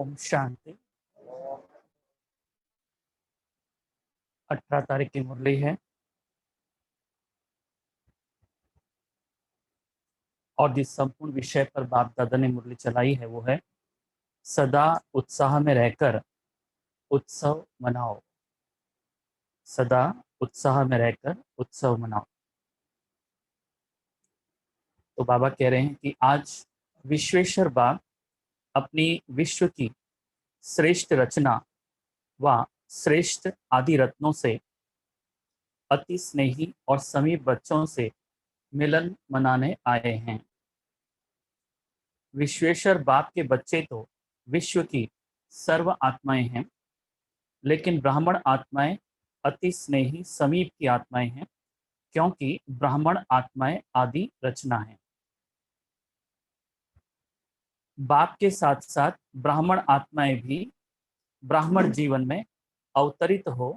ओम शांति। 18 तारीख की मुरली है और जिस संपूर्ण विषय पर बाप दादा ने मुरली चलाई है वो है सदा उत्साह में रहकर उत्सव मनाओ। सदा उत्साह में रहकर उत्सव मनाओ। तो बाबा कह रहे हैं कि आज विश्वेश्वर बाप अपनी विश्व की श्रेष्ठ रचना व श्रेष्ठ आदि रत्नों से अति स्नेही और समीप बच्चों से मिलन मनाने आए हैं। विश्वेश्वर बाप के बच्चे तो विश्व की सर्व आत्माएं हैं, लेकिन ब्राह्मण आत्माएं अति स्नेही समीप की आत्माएं हैं, क्योंकि ब्राह्मण आत्माएं आदि रचना है। बाप के साथ साथ ब्राह्मण आत्माएं भी ब्राह्मण जीवन में अवतरित हो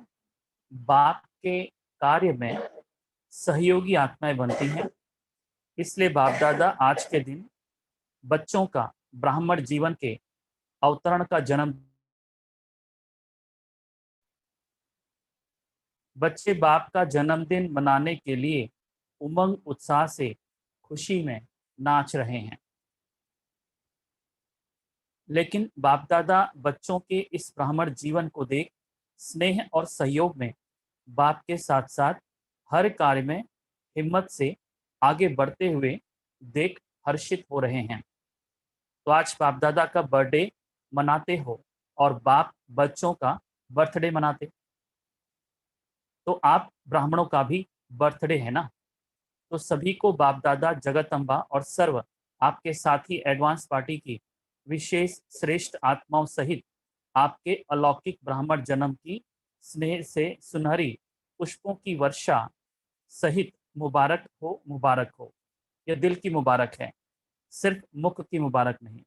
बाप के कार्य में सहयोगी आत्माएं बनती हैं। इसलिए बाप दादा आज के दिन बच्चों का ब्राह्मण जीवन के अवतरण का जन्म बच्चे बाप का जन्मदिन मनाने के लिए उमंग उत्साह से खुशी में नाच रहे हैं। लेकिन बाप दादा बच्चों के इस ब्राह्मण जीवन को देख स्नेह और सहयोग में बाप के साथ साथ हर कार्य में हिम्मत से आगे बढ़ते हुए देख हर्षित हो रहे हैं। तो आज बाप दादा का बर्थडे मनाते हो और बाप बच्चों का बर्थडे मनाते, तो आप ब्राह्मणों का भी बर्थडे है ना। तो सभी को बाप दादा जगत अम्बा और सर्व आपके साथी एडवांस पार्टी की विशेष श्रेष्ठ आत्माओं सहित आपके अलौकिक ब्राह्मण जन्म की स्नेह से सुनहरी पुष्पों की वर्षा सहित मुबारक हो, मुबारक हो। यह दिल की मुबारक है, सिर्फ मुख की मुबारक नहीं।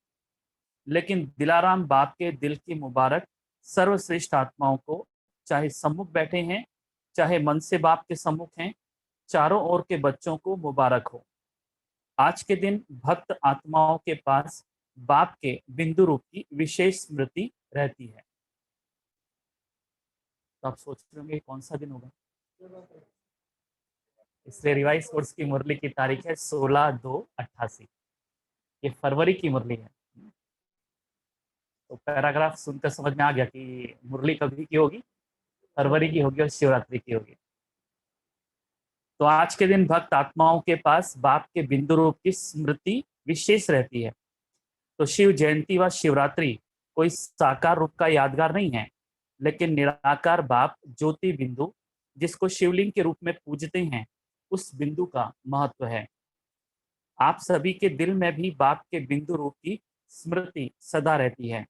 लेकिन दिलाराम बाप के दिल की मुबारक सर्वश्रेष्ठ आत्माओं को, चाहे सम्मुख बैठे हैं चाहे मन से बाप के सम्मुख हैं, चारों ओर के बच्चों को मुबारक हो। आज के दिन भक्त आत्माओं के पास बाप के बिंदु रूप की विशेष स्मृति रहती है। तो आप सोच रहे होंगे कौन सा दिन होगा, इसलिए रिवाइज कोर्स की मुरली की तारीख है 16/2/88। ये फरवरी की मुरली है। तो पैराग्राफ सुनकर समझ में आ गया कि मुरली कभी की होगी, फरवरी की होगी और शिवरात्रि की होगी। तो आज के दिन भक्त आत्माओं के पास बाप के बिंदु रूप की स्मृति विशेष रहती है। तो शिव जयंती व शिवरात्रि कोई साकार रूप का यादगार नहीं है, लेकिन निराकार बाप ज्योति बिंदु जिसको शिवलिंग के रूप में पूजते हैं, उस बिंदु का महत्व है। आप सभी के दिल में भी बाप के बिंदु रूप की स्मृति सदा रहती है।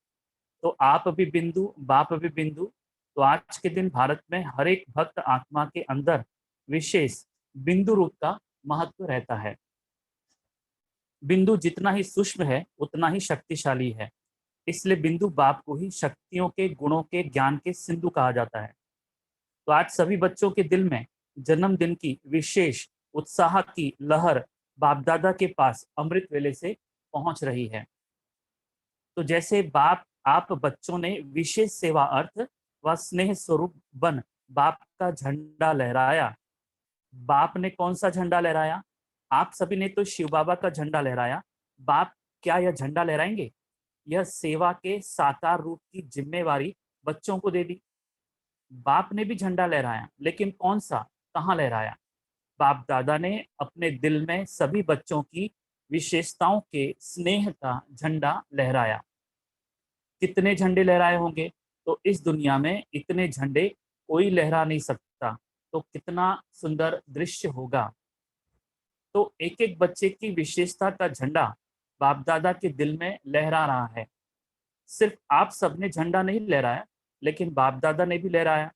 तो आप भी बिंदु, बाप भी बिंदु। तो आज के दिन भारत में हर एक भक्त आत्मा के अंदर विशेष बिंदु रूप का महत्व रहता है। बिंदु जितना ही सूक्ष्म है उतना ही शक्तिशाली है, इसलिए बिंदु बाप को ही शक्तियों के, गुणों के, ज्ञान के सिंधु कहा जाता है। तो आज सभी बच्चों के दिल में जन्मदिन की विशेष उत्साह की लहर बाप दादा के पास अमृत वेले से पहुंच रही है। तो जैसे बाप आप बच्चों ने विशेष सेवा अर्थ व स्नेह स्वरूप बन बाप का झंडा लहराया। बाप ने कौन सा झंडा लहराया? आप सभी ने तो शिव बाबा का झंडा लहराया। बाप क्या यह झंडा लहराएंगे? यह सेवा के साकार रूप की जिम्मेवारी बच्चों को दे दी। बाप ने भी झंडा लहराया, लेकिन कौन सा, कहाँ लहराया? बाप दादा ने अपने दिल में सभी बच्चों की विशेषताओं के स्नेह का झंडा लहराया। कितने झंडे लहराए होंगे? तो इस दुनिया में इतने झंडे कोई लहरा नहीं सकता। तो कितना सुंदर दृश्य होगा। तो एक एक बच्चे की विशेषता का झंडा बाप दादा के दिल में लहरा रहा है। सिर्फ आप सबने झंडा नहीं लहराया, लेकिन बाप दादा ने भी लहराया।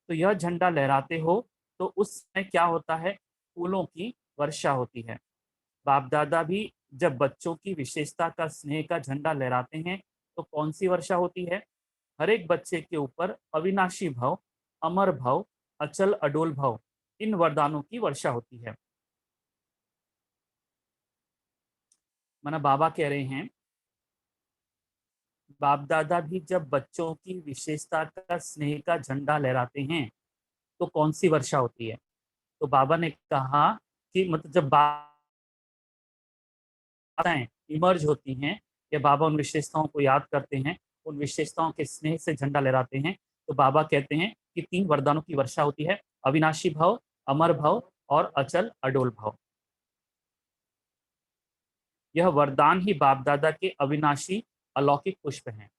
तो यह झंडा लहराते हो तो उस समय क्या होता है? फूलों की वर्षा होती है। बाप दादा भी जब बच्चों की विशेषता का स्नेह का झंडा लहराते हैं तो कौन सी वर्षा होती है? हर एक बच्चे के ऊपर अविनाशी भव, अमर भव, अचल अडोल भव, इन वरदानों की वर्षा होती है। माना बाबा कह रहे हैं बाप दादा भी जब बच्चों की विशेषता का स्नेह का झंडा लहराते हैं तो कौन सी वर्षा होती है? तो बाबा ने कहा कि मतलब जब बातें इमर्ज होती हैं या बाबा उन विशेषताओं को याद करते हैं, उन विशेषताओं के स्नेह से झंडा लहराते हैं, तो बाबा कहते हैं कि 3 वरदानों की वर्षा होती है, अविनाशी भव, अमर भव और अचल अडोल भव। यह वरदान ही बाप दादा के अविनाशी अलौकिक पुष्प हैं।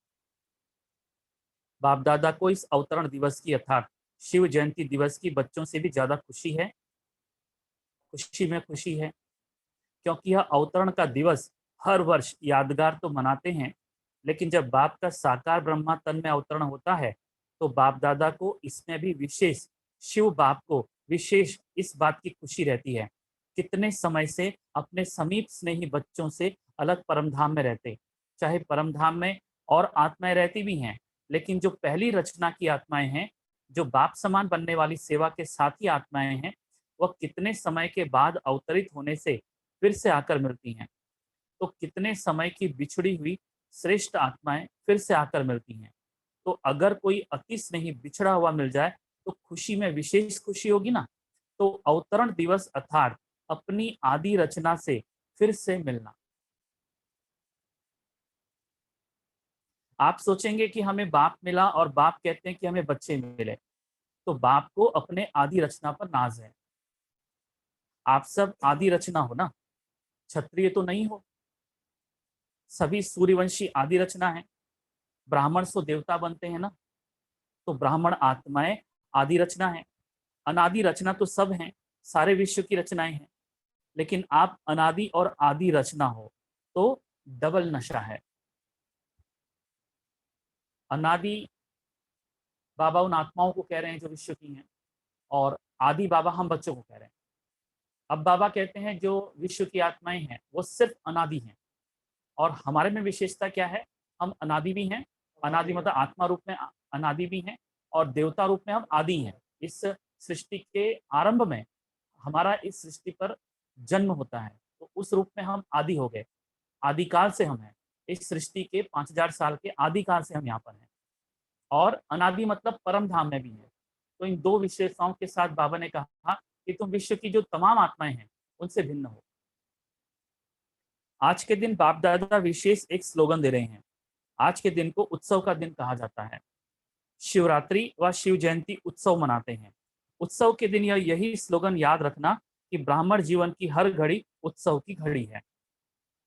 बाप दादा को इस अवतरण दिवस की अर्थात शिव जयंती दिवस की बच्चों से भी ज्यादा खुशी है, खुशी में खुशी है, क्योंकि यह अवतरण का दिवस हर वर्ष यादगार तो मनाते हैं, लेकिन जब बाप का साकार ब्रह्मा तन में अवतरण होता है तो बाप दादा को इसमें भी विशेष, शिव बाप को विशेष इस बात की खुशी रहती है, कितने समय से अपने समीप स्नेही बच्चों से अलग परमधाम में रहते, चाहे परमधाम में और आत्माएं रहती भी हैं, लेकिन जो पहली रचना की आत्माएं हैं, जो बाप समान बनने वाली सेवा के साथी आत्माएं हैं, वह कितने समय के बाद अवतरित होने से फिर से आकर मिलती हैं। तो कितने समय की बिछड़ी हुई श्रेष्ठ आत्माएं फिर से आकर मिलती हैं। तो अगर कोई अति स्नेही बिछड़ा हुआ मिल जाए तो खुशी में विशेष खुशी होगी ना। तो अवतरण दिवस अर्थात अपनी आदि रचना से फिर से मिलना। आप सोचेंगे कि हमें बाप मिला और बाप कहते हैं कि हमें बच्चे मिले, तो बाप को अपने आदि रचना पर नाज है। आप सब आदि रचना हो ना, क्षत्रिय तो नहीं हो। सभी सूर्यवंशी आदि रचना है। ब्राह्मण सो देवता बनते हैं ना, तो ब्राह्मण आत्माएं आदि रचना है। अनादि रचना तो सब हैं, सारे विश्व की रचनाएं हैं, लेकिन आप अनादि और आदि रचना हो तो डबल नशा है। अनादि बाबा उन आत्माओं को कह रहे हैं जो विश्व की हैं, और आदि बाबा हम बच्चों को कह रहे हैं। अब बाबा कहते हैं जो विश्व की आत्माएं हैं वो सिर्फ अनादि हैं, और हमारे में विशेषता क्या है, हम अनादि भी हैं। अनादि मतलब आत्मा रूप में अनादि भी हैं, और देवता रूप में हम आदि हैं। इस सृष्टि के आरंभ में हमारा इस सृष्टि पर जन्म होता है, तो उस रूप में हम आदि हो गए। आदिकाल से हम हैं, इस सृष्टि के 5000 साल के आदिकाल से हम यहाँ पर हैं। और अनादि मतलब परम धाम में भी है। तो इन दो विशेषताओं के साथ बाबा ने कहा कि तुम विश्व की जो तमाम आत्माएं हैं उनसे भिन्न हो। आज के दिन बाप दादा विशेष एक स्लोगन दे रहे हैं। आज के दिन को उत्सव का दिन कहा जाता है। शिवरात्रि व शिव जयंती उत्सव मनाते हैं। उत्सव के दिन यही स्लोगन याद रखना कि ब्राह्मण जीवन की हर घड़ी उत्सव की घड़ी है।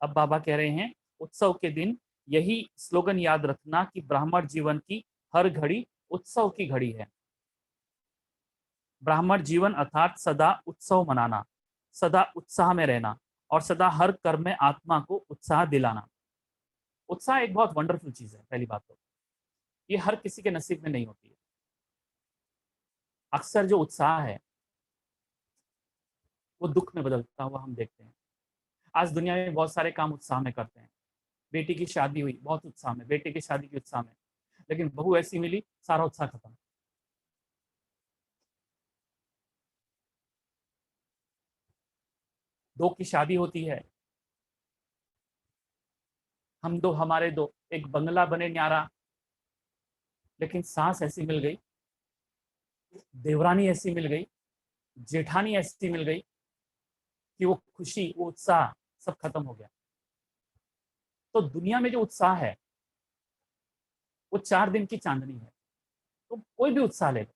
अब बाबा कह रहे हैं उत्सव के दिन यही स्लोगन याद रखना कि ब्राह्मण जीवन की हर घड़ी उत्सव की घड़ी है। ब्राह्मण जीवन अर्थात सदा उत्सव मनाना, सदा उत्साह में रहना, और सदा हर कर्म में आत्मा को उत्साह दिलाना। उत्साह एक बहुत वंडरफुल चीज है। पहली बात तो ये हर किसी के नसीब में नहीं होती है। अक्सर जो उत्साह है वो दुख में बदलता हुआ हम देखते हैं। आज दुनिया में बहुत सारे काम उत्साह में करते हैं। बेटी की शादी हुई बहुत उत्साह में, बेटे की शादी की उत्साह में, लेकिन बहू ऐसी मिली सारा उत्साह खत्म। दो की शादी होती है, हम दो हमारे दो, एक बंगला बने न्यारा, लेकिन सास ऐसी मिल गई, देवरानी ऐसी मिल गई, जेठानी ऐसी मिल गई कि वो खुशी वो उत्साह सब खत्म हो गया। तो दुनिया में जो उत्साह है वो 4 दिन की चांदनी है। तुम कोई भी उत्साह ले लो,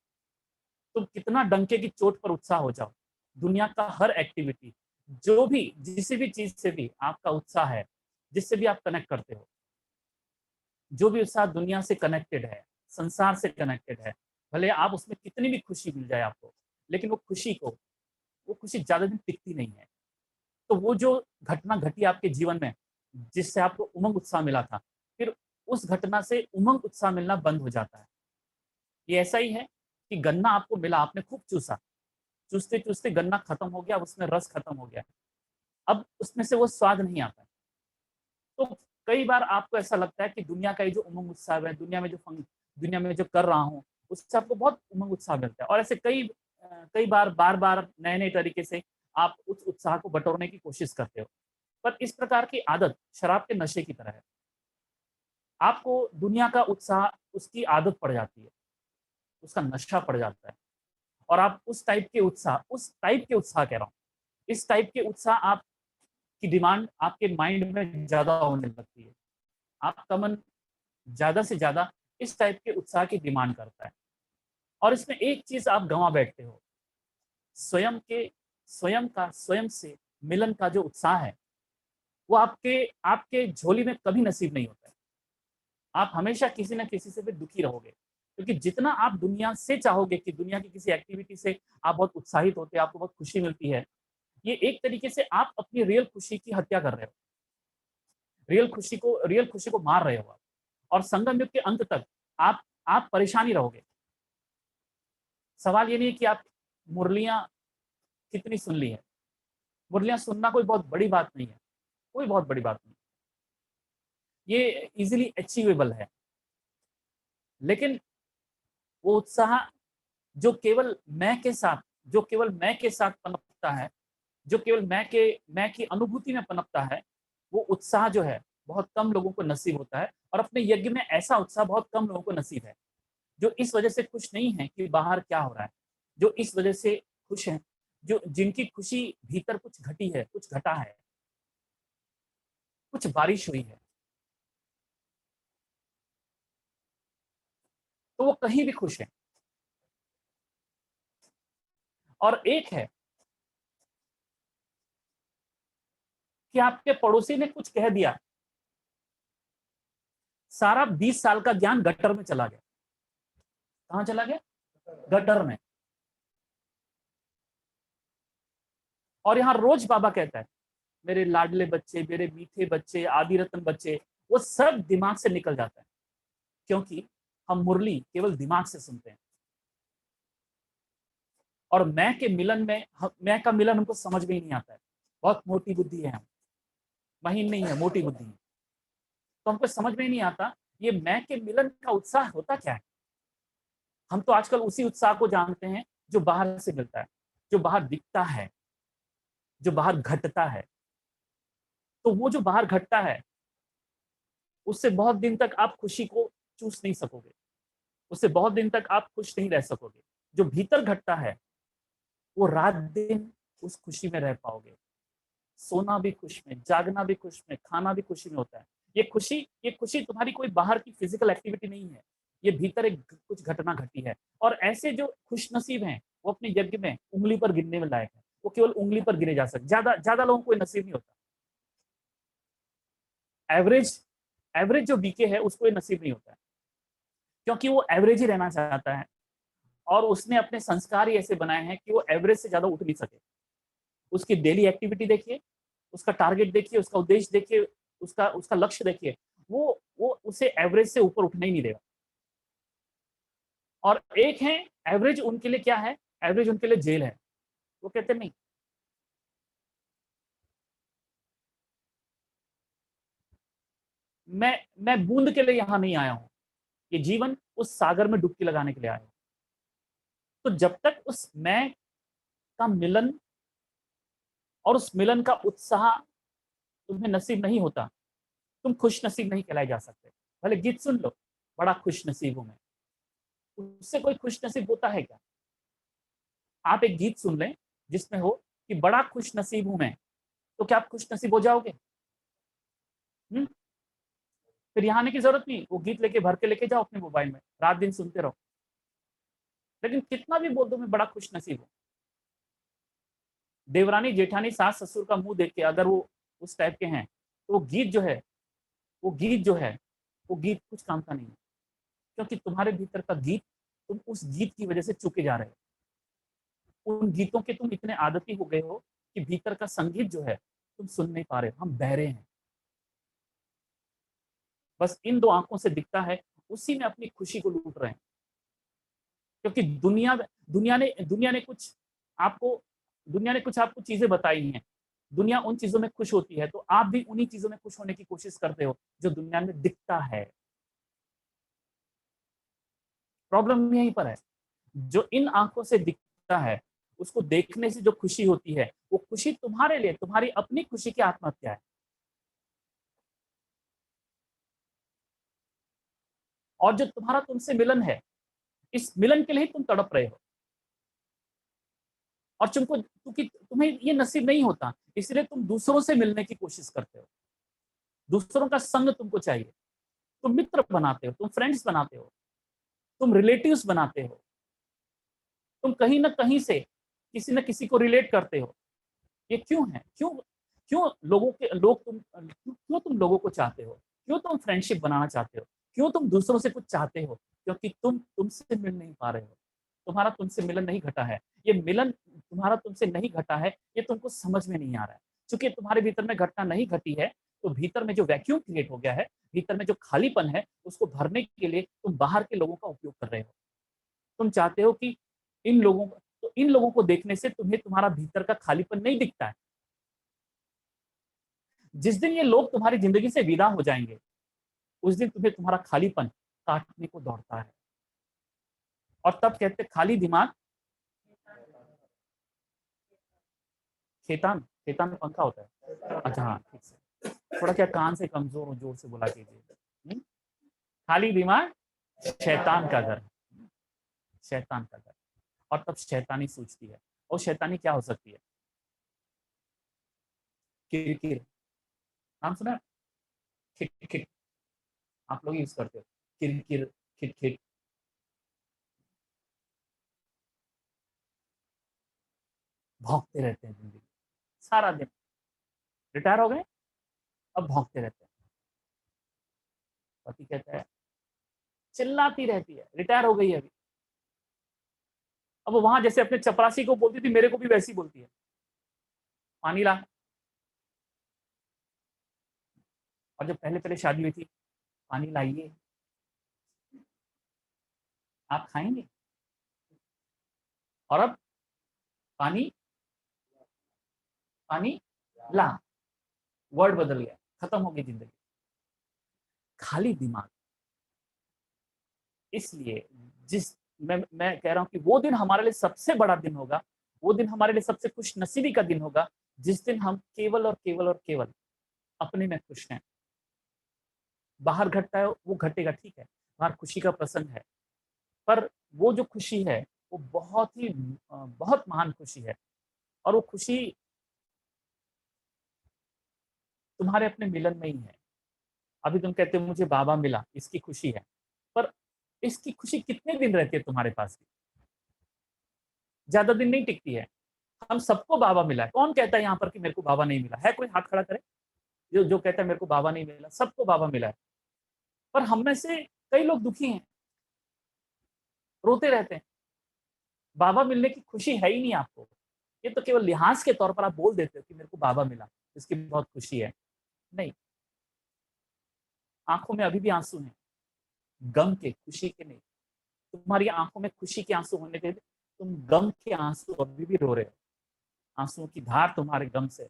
तुम कितना डंके की चोट पर उत्साह हो जाओ, दुनिया का हर एक्टिविटी, जो भी जिस भी चीज से भी आपका उत्साह है, जिससे भी आप कनेक्ट करते हो, जो भी उत्साह दुनिया से कनेक्टेड है, संसार से कनेक्टेड है, भले आप उसमें कितनी भी खुशी मिल जाए आपको, लेकिन वो खुशी ज्यादा दिन टिकती नहीं है। तो वो जो घटना घटी आपके जीवन में जिससे आपको उमंग उत्साह मिला था, फिर उस घटना से उमंग उत्साह मिलना बंद हो जाता है। ये ऐसा ही है कि गन्ना आपको मिला, आपने खूब चूसा, चूसते चूसते गन्ना खत्म हो गया, उसमें रस खत्म हो गया, अब उसमें से वो स्वाद नहीं आता है। तो कई बार आपको ऐसा लगता है कि दुनिया का ये जो उमंग उत्साह है, दुनिया में जो कर रहा हूँ उससे आपको बहुत उमंग उत्साह मिलता है, और ऐसे कई बार बार बार नए नए तरीके से आप उस उत्साह को बटोरने की कोशिश करते हो। पर इस प्रकार की आदत शराब के नशे की तरह है। आपको दुनिया का उत्साह, उसकी आदत पड़ जाती है, उसका नशा पड़ जाता है और आप उस टाइप के उत्साह कह रहा हूँ, इस टाइप के उत्साह आपकी डिमांड आपके माइंड में ज़्यादा होने लगती है। आपका मन ज़्यादा से ज़्यादा इस टाइप के उत्साह की डिमांड करता है और इसमें एक चीज़ आप गँवा बैठते हो, स्वयं के स्वयं से मिलन का जो उत्साह है, वो आपके आपके झोली में कभी नसीब नहीं होता है। आप हमेशा किसी न किसी से फिर दुखी रहोगे। क्योंकि जितना आप दुनिया से चाहोगे कि दुनिया की किसी एक्टिविटी से आप बहुत उत्साहित होते हो, आपको बहुत खुशी मिलती है, ये एक तरीके से आप अपनी रियल खुशी की हत्या कर रहे हो। रियल खुशी को मार रहे हो आप और संगम युग के अंत तक आप परेशान ही रहोगे। सवाल ये नहीं है कि आप मुरलियाँ कितनी सुन ली हैं। मुरलियाँ सुनना कोई बहुत बड़ी बात नहीं है, कोई बहुत बड़ी बात नहीं। ये ईज़िली अचीवेबल है। लेकिन वो उत्साह जो केवल मैं के साथ पनपता है, जो केवल मैं की अनुभूति में पनपता है, वो उत्साह जो है, बहुत कम लोगों को नसीब होता है और अपने यज्ञ में ऐसा उत्साह बहुत कम लोगों को नसीब है, जो इस वजह से खुश नहीं है कि बाहर क्या हो रहा है, जो इस वजह से खुश हैं, जो जिनकी खुशी भीतर कुछ घटी है, कुछ घटा है, कुछ बारिश हुई है, तो वो कहीं भी खुश हैं। और एक है कि आपके पड़ोसी ने कुछ कह दिया, सारा 20 साल का ज्ञान गटर में चला गया। कहाँ चला गया? गटर में। और यहाँ रोज बाबा कहता है, मेरे लाडले बच्चे, मेरे मीठे बच्चे, आदि रत्न बच्चे, वो सब दिमाग से निकल जाता है, क्योंकि हम मुरली केवल दिमाग से सुनते हैं और मैं का मिलन हमको समझ में ही नहीं आता है। बहुत मोटी बुद्धि है हम, महीन नहीं है, मोटी बुद्धि है। तो हमको समझ में ही नहीं आता ये मैं के मिलन का उत्साह होता क्या है। हम तो आजकल उसी उत्साह को जानते हैं जो बाहर से मिलता है, जो बाहर दिखता है, जो बाहर घटता है। तो वो जो बाहर घटता है, उससे बहुत दिन तक आप खुशी को चूस नहीं सकोगे, उससे बहुत दिन तक आप खुश नहीं रह सकोगे। जो भीतर घटता है, वो रात दिन उस खुशी में रह पाओगे। सोना भी खुश में, जागना भी खुश में, खाना भी खुशी में होता है। ये खुशी तुम्हारी कोई बाहर की फिजिकल एक्टिविटी नहीं है, ये भीतर एक कुछ घटना घटी है। और ऐसे जो खुशनसीब हैं, वो अपने यज्ञ में उंगली पर गिनने में लायक है, वो केवल उंगली पर गिने जा सकते, ज्यादा ज्यादा लोगों को नसीब नहीं होता। एवरेज एवरेज जो बीके है, उसको ये नसीब नहीं होता है, क्योंकि वो एवरेज ही रहना चाहता है और उसने अपने संस्कार ही ऐसे बनाए हैं कि वो एवरेज से ज्यादा उठ नहीं सके। उसकी डेली एक्टिविटी देखिए, उसका टारगेट देखिए, उसका उद्देश्य देखिए, उसका उसका लक्ष्य देखिए, वो उसे एवरेज से ऊपर उठने ही नहीं देगा। और एक है एवरेज, उनके लिए क्या है? एवरेज उनके लिए जेल है। वो कहते नहीं, मैं बूंद के लिए यहाँ नहीं आया हूँ, ये जीवन उस सागर में डुबकी लगाने के लिए आया हूँ। तो जब तक उस मैं का मिलन और उस मिलन का उत्साह तुम्हें नसीब नहीं होता, तुम खुश नसीब नहीं कहलाए जा सकते। भले गीत सुन लो, बड़ा खुश नसीब हूं मैं, उससे कोई खुश नसीब होता है क्या? आप एक गीत सुन लें जिसमें हो कि बड़ा खुश नसीब हूं मैं, तो क्या आप खुश नसीब हो जाओगे? हम्म? फिर यहाँ आने की जरूरत नहीं, वो गीत लेके भर के लेके जाओ अपने मोबाइल में, रात दिन सुनते रहो। लेकिन कितना भी बोल दो मैं बड़ा खुश नसीब हूँ, देवरानी जेठानी सास ससुर का मुंह देख के अगर वो उस टाइप के हैं, तो वो गीत कुछ काम का नहीं है। क्योंकि तुम्हारे भीतर का गीत, तुम उस गीत की वजह से चुके जा रहे हो, उन गीतों के तुम इतने आदती हो गए हो कि भीतर का संगीत जो है तुम सुन नहीं पा रहे हो। हम बहरे हैं, बस इन दो आंखों से दिखता है, उसी में अपनी खुशी को लूट रहे हैं। क्योंकि आपको दुनिया ने कुछ आपको चीजें बताई हैं, दुनिया उन चीजों में खुश होती है, तो आप भी उन्हीं चीजों में खुश होने की कोशिश करते हो जो दुनिया में दिखता है। प्रॉब्लम यहीं पर है, जो इन आंखों से दिखता है, उसको देखने से जो खुशी होती है, वो खुशी तुम्हारे लिए तुम्हारी अपनी खुशी की आत्महत्या है। और जो तुम्हारा तुमसे मिलन है, इस मिलन के लिए ही तुम तड़प रहे हो, और तुमको, क्योंकि तुम्हें ये नसीब नहीं होता, इसलिए तुम दूसरों से मिलने की कोशिश करते हो, दूसरों का संग तुमको चाहिए, तुम मित्र बनाते हो, तुम फ्रेंड्स बनाते हो, तुम रिलेटिव्स बनाते हो, तुम कहीं ना कहीं से किसी न किसी को रिलेट करते हो। ये क्यों है? क्यों क्यों लोगों के लोग तुम क्यों तुम लोगों को चाहते हो? क्यों तुम फ्रेंडशिप बनाना चाहते हो? क्यों तुम दूसरों से कुछ चाहते हो? क्योंकि तुम तुमसे मिल नहीं पा रहे हो, तुम्हारा तुमसे मिलन नहीं घटा है। ये मिलन तुम्हारा तुमसे नहीं घटा है, ये तुमको समझ में नहीं आ रहा है। चूंकि तुम्हारे भीतर में घटना नहीं घटी है, तो भीतर में जो वैक्यूम क्रिएट हो गया है, भीतर में जो खालीपन है, उसको भरने के लिए तुम बाहर के लोगों का उपयोग कर रहे हो। तुम चाहते हो कि इन लोगों को देखने से तुम्हें तुम्हारा भीतर का खालीपन नहीं दिखता है। जिस दिन ये लोग तुम्हारी जिंदगी से विदा हो जाएंगे, उस दिन तुम्हें तुम्हारा खालीपन काटने को दौड़ता है, और तब कहते खाली दिमाग शैतान। शैतान में पंखा होता है। अच्छा हाँ, ठीक से थोड़ा क्या कान से कमजोर और जोर से बोला कीजिए। खाली दिमाग शैतान का घर, शैतान का घर। और तब शैतानी सूझती है, और शैतानी क्या हो सकती है? किरकिर, नाम सुना है? खिट खिट, आप लोग यूज करते हो, किरकिर, खिट खिट। भौंकते रहते हैं जिंदगी सारा दिन। रिटायर हो गए, अब भौंकते रहते हैं। पति कहता है, चिल्लाती रहती है, रिटायर हो गई है अभी। अब वो वहां जैसे अपने चपरासी को बोलती थी, मेरे को भी वैसी बोलती है, पानी ला। और जब पहले पहले शादी हुई थी, पानी लाइए, आप खाएंगे। और अब पानी, पानी ला, वर्ड बदल गया, खत्म हो गई जिंदगी। खाली दिमाग। इसलिए जिस मैं कह रहा हूं कि वो दिन हमारे लिए सबसे बड़ा दिन होगा, वो दिन हमारे लिए सबसे खुश नसीबी का दिन होगा, जिस दिन हम केवल और केवल और केवल अपने में खुश हैं। बाहर घटता है वो घटेगा, ठीक है, बाहर खुशी का प्रसंग है, पर वो जो खुशी है, वो बहुत ही बहुत महान खुशी है। और वो खुशी तुम्हारे अपने मिलन में ही है। अभी तुम कहते हो मुझे बाबा मिला, इसकी खुशी है, पर इसकी खुशी कितने दिन रहती है तुम्हारे पास? ज्यादा दिन नहीं टिकती है। हम सबको बाबा मिला है, कौन कहता है यहाँ पर कि मेरे को बाबा नहीं मिला है? कोई हाथ खड़ा करे जो जो कहता है मेरे को बाबा नहीं मिला। सबको बाबा मिला है, पर हम में से कई लोग दुखी हैं, रोते रहते हैं। बाबा मिलने की खुशी है ही नहीं आपको, ये तो केवल लिहाज के तौर पर आप बोल देते हो कि मेरे को बाबा मिला, इसकी बहुत खुशी है। नहीं, आंखों में अभी भी आंसू हैं, गम के, खुशी के नहीं। तुम्हारी आंखों में खुशी के आंसू होने के, तुम गम के आंसू अभी भी रो रहे हो, आंसुओं की धार तुम्हारे गम से।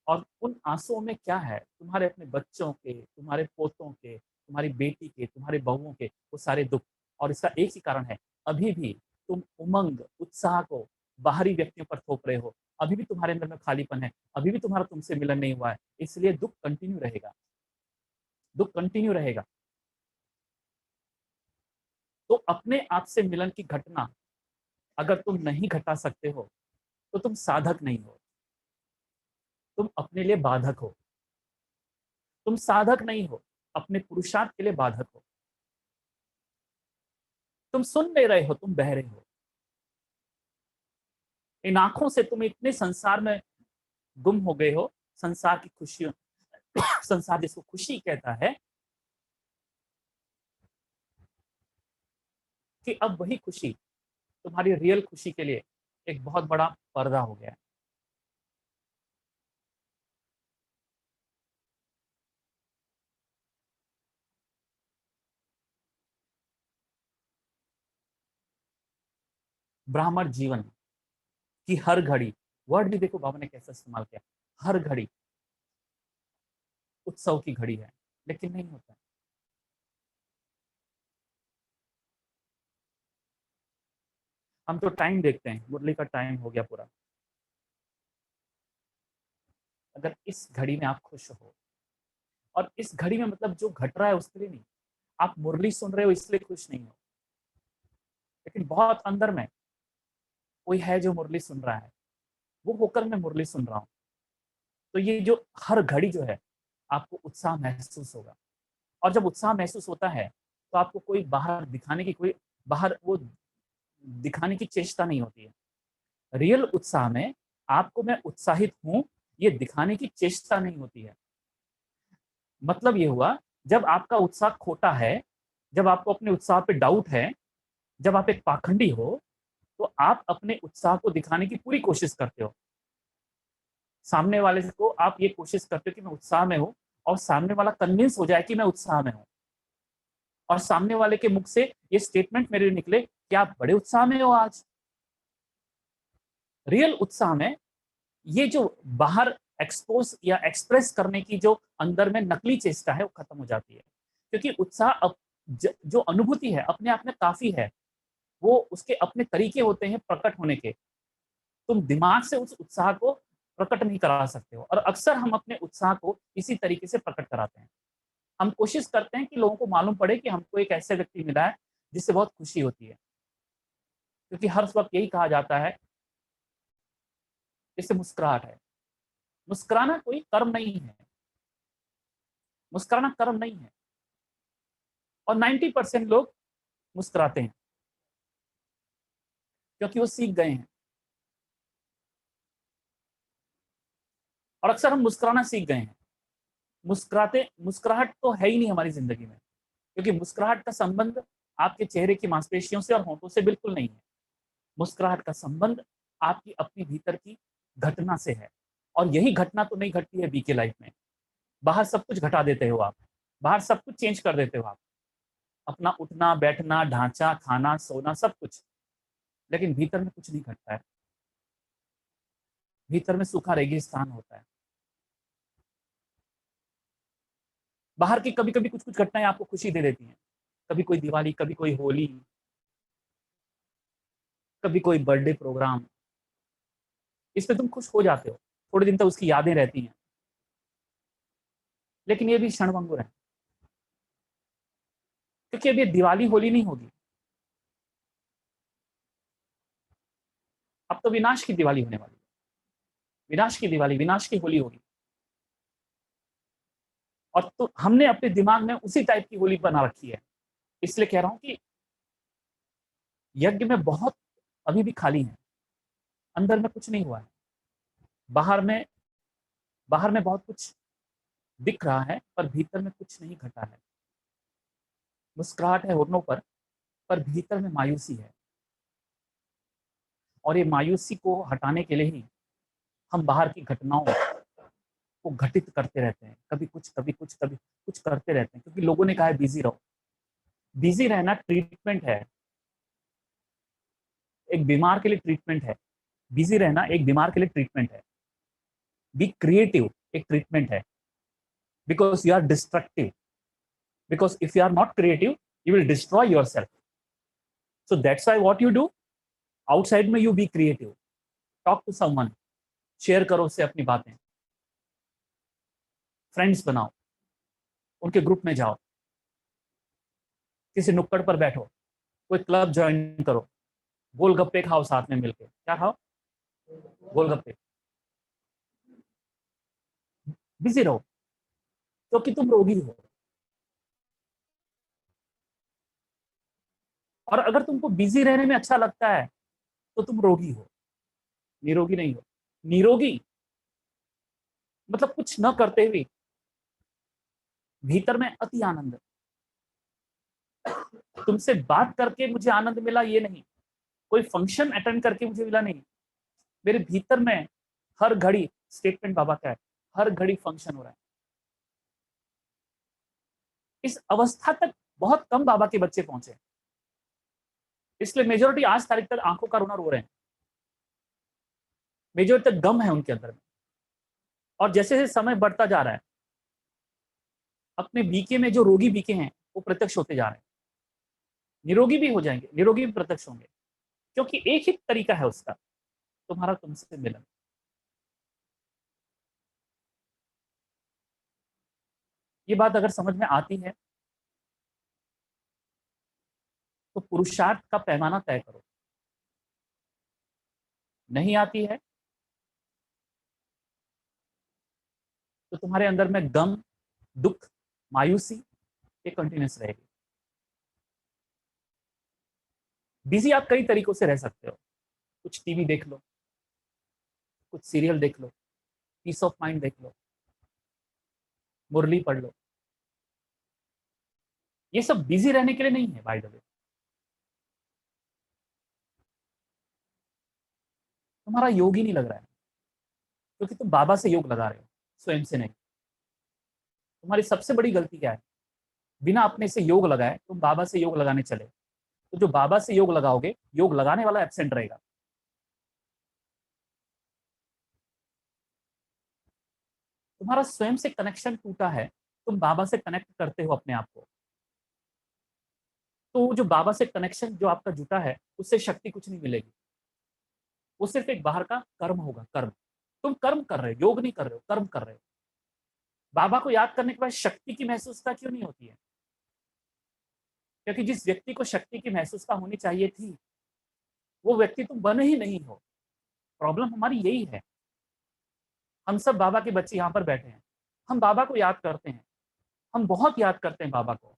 और उन आंसुओं में क्या है? तुम्हारे अपने बच्चों के, तुम्हारे पोतों के, तुम्हारी बेटी के, तुम्हारे बहुओं के, वो सारे दुख। और इसका एक ही कारण है, अभी भी तुम उमंग उत्साह को बाहरी व्यक्तियों पर थोप रहे हो, अभी भी तुम्हारे अंदर में खालीपन है, अभी भी तुम्हारा तुमसे मिलन नहीं हुआ है, इसलिए दुख कंटिन्यू रहेगा, दुख कंटिन्यू रहेगा। तो अपने आप से मिलन की घटना अगर तुम नहीं घटा सकते हो, तो तुम साधक नहीं हो, तुम अपने लिए बाधक हो। तुम साधक नहीं हो, अपने पुरुषार्थ के लिए बाधक हो। तुम सुन नहीं रहे हो, तुम बह रहे हो। इन आंखों से तुम इतने संसार में गुम हो गए हो, संसार की खुशियों, संसार जिसको खुशी कहता है, कि अब वही खुशी तुम्हारी रियल खुशी के लिए एक बहुत बड़ा पर्दा हो गया है। ब्राह्मण जीवन की हर घड़ी, वर्ड भी देखो बाबा ने कैसा इस्तेमाल किया, हर घड़ी उत्सव की घड़ी है, लेकिन नहीं होता। हम तो टाइम देखते हैं, मुरली का टाइम हो गया पूरा। अगर इस घड़ी में आप खुश हो, और इस घड़ी में मतलब जो घट रहा है उसके लिए नहीं, आप मुरली सुन रहे हो इसलिए खुश नहीं हो, लेकिन बहुत अंदर में कोई है जो मुरली सुन रहा है, वो होकर मैं मुरली सुन रहा हूँ। तो ये जो हर घड़ी जो है आपको उत्साह महसूस होगा, और जब उत्साह महसूस होता है तो आपको कोई बाहर वो दिखाने की चेष्टा नहीं होती है। रियल उत्साह में आपको मैं उत्साहित हूँ, ये दिखाने की चेष्टा नहीं होती है। मतलब ये हुआ, जब आपका उत्साह खोटा है, जब आपको अपने उत्साह पे डाउट है, जब आप एक पाखंडी हो, तो आप अपने उत्साह को दिखाने की पूरी कोशिश करते हो। सामने वाले को आप ये कोशिश करते हो कि मैं उत्साह में हूँ, और सामने वाला कन्विंस हो जाए कि मैं उत्साह में हूँ, और सामने वाले के मुख से ये स्टेटमेंट मेरे निकले कि आप बड़े उत्साह में हो आज। रियल उत्साह में ये जो बाहर एक्सपोज या एक्सप्रेस करने की जो अंदर में नकली चेष्टा है वो खत्म हो जाती है, क्योंकि उत्साह जो अनुभूति है अपने आप में काफी है, वो उसके अपने तरीके होते हैं प्रकट होने के। तुम दिमाग से उस उत्साह को प्रकट नहीं करा सकते हो, और अक्सर हम अपने उत्साह को इसी तरीके से प्रकट कराते हैं। हम कोशिश करते हैं कि लोगों को मालूम पड़े कि हमको एक ऐसे व्यक्ति मिला है जिससे बहुत खुशी होती है, क्योंकि हर वक्त यही कहा जाता है, इससे मुस्कुराहट है। मुस्कुराना कोई कर्म नहीं है, मुस्कुराना कर्म नहीं है, और 90% लोग मुस्कुराते हैं क्योंकि वो सीख गए हैं। और अक्सर हम मुस्कुराना सीख गए हैं, मुस्कुराहट तो है ही नहीं हमारी जिंदगी में, क्योंकि मुस्कुराहट का संबंध आपके चेहरे की मांसपेशियों से और होंठों से बिल्कुल नहीं है। मुस्कुराहट का संबंध आपकी अपनी भीतर की घटना से है, और यही घटना तो नहीं घटती है बीके लाइफ में। बाहर सब कुछ घटा देते हो आप, बाहर सब कुछ चेंज कर देते हो आप, अपना उठना बैठना ढांचा खाना सोना सब कुछ, लेकिन भीतर में कुछ नहीं घटता है। भीतर में सूखा रेगिस्तान होता है। बाहर की कभी कभी कुछ कुछ घटनाएं आपको खुशी दे देती हैं, कभी कोई दिवाली, कभी कोई होली, कभी कोई बर्थडे प्रोग्राम, इसमें तुम खुश हो जाते हो, थोड़े दिन तक उसकी यादें रहती हैं, लेकिन ये भी क्षणभंगुर है, क्योंकि अब ये दिवाली होली नहीं होगी, अब तो विनाश की दिवाली होने वाली है। विनाश की दिवाली, विनाश की होली होगी। और तो हमने अपने दिमाग में उसी टाइप की होली बना रखी है। इसलिए कह रहा हूं कि यज्ञ में बहुत अभी भी खाली है, अंदर में कुछ नहीं हुआ है। बाहर में बाहर में बहुत कुछ दिख रहा है, पर भीतर में कुछ नहीं घटा है। मुस्कुराहट है होठों पर भीतर में मायूसी है, और ये मायूसी को हटाने के लिए ही हम बाहर की घटनाओं को घटित करते रहते हैं, कभी कुछ कभी कुछ कभी कुछ करते रहते हैं, क्योंकि लोगों ने कहा है बिजी रहो। बिजी रहना ट्रीटमेंट है, एक बीमार के लिए ट्रीटमेंट है। बिजी रहना एक बीमार के लिए ट्रीटमेंट है। बी क्रिएटिव एक ट्रीटमेंट है, because you are destructive, because if you are not creative you will destroy yourself. So that's why what you do, outside में you be creative, talk to someone, share करो उससे अपनी बातें, friends बनाओ, उनके group में जाओ, किसी नुक्कड़ पर बैठो, कोई क्लब ज्वाइन करो, गोलगप्पे खाओ साथ में मिलके। क्या खाओ? गोलगप्पे। बिजी रहो, क्योंकि तुम रोगी हो। और अगर तुमको बिजी रहने में अच्छा लगता है तो तुम रोगी हो, निरोगी नहीं हो। निरोगी मतलब कुछ न करते हुए भीतर में अति आनंद। तुमसे बात करके मुझे आनंद मिला ये नहीं, कोई फंक्शन अटेंड करके मुझे मिला नहीं, मेरे भीतर में हर घड़ी, स्टेटमेंट बाबा का है, हर घड़ी फंक्शन हो रहा है। इस अवस्था तक बहुत कम बाबा के बच्चे पहुंचे, इसलिए मेजोरिटी आज तारीख तक आंखों का रोना रो रहे हैं। मेजोरिटी तक गम है उनके अंदर में, और जैसे जैसे समय बढ़ता जा रहा है अपने बीके में जो रोगी बीके हैं वो प्रत्यक्ष होते जा रहे हैं। निरोगी भी हो जाएंगे, निरोगी भी प्रत्यक्ष होंगे, क्योंकि एक ही तरीका है उसका, तुम्हारा तुमसे मिलन। ये बात अगर समझ में आती है तो पुरुषार्थ का पैमाना तय करो। नहीं आती है तो तुम्हारे अंदर में गम, दुख, मायूसी ये कंटिन्यूस रहेगी। बिजी आप कई तरीकों से रह सकते हो। कुछ टीवी देख लो, कुछ सीरियल देख लो, पीस ऑफ माइंड देख लो, मुरली पढ़ लो। ये सब बिजी रहने के लिए नहीं है बाय द वे। तुम्हारा योग ही नहीं लग रहा है क्योंकि तुम बाबा से योग लगा रहे हो, स्वयं से नहीं। तुम्हारी सबसे बड़ी गलती क्या है? बिना अपने से योग लगाए तुम बाबा से योग लगाने चले, तो जो बाबा से योग लगाओगे, योग लगाने वाला एब्सेंट रहेगा। तुम्हारा स्वयं से कनेक्शन टूटा है, तुम बाबा से कनेक्ट करते हो अपने आप को, तो जो बाबा से कनेक्शन जो आपका जुटा है उससे शक्ति कुछ नहीं मिलेगी। वो सिर्फ एक बाहर का कर्म होगा, कर्म। तुम कर्म कर रहे हो, योग नहीं कर रहे हो, कर्म कर रहे हो। बाबा को याद करने के बाद शक्ति की महसूसता क्यों नहीं होती है? क्योंकि जिस व्यक्ति को शक्ति की महसूसता होनी चाहिए थी, वो व्यक्ति तुम बने ही नहीं हो। प्रॉब्लम हमारी यही है। हम सब बाबा के बच्चे यहाँ पर बैठे हैं, हम बाबा को याद करते हैं, हम बहुत याद करते हैं बाबा को,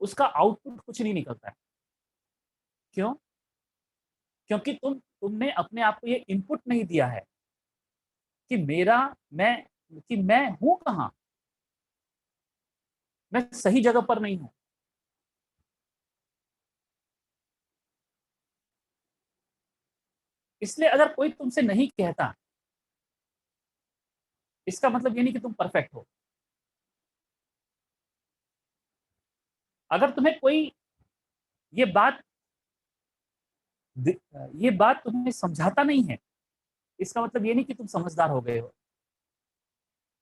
उसका आउटपुट कुछ नहीं निकलता है। क्यों? क्योंकि तुमने अपने आप को ये इनपुट नहीं दिया है कि मेरा मैं कि मैं हूं कहां, मैं सही जगह पर नहीं हूं। इसलिए अगर कोई तुमसे नहीं कहता, इसका मतलब ये नहीं कि तुम परफेक्ट हो। अगर तुम्हें कोई ये बात ये बात तुम्हें समझाता नहीं है, इसका मतलब ये नहीं कि तुम समझदार हो गए हो।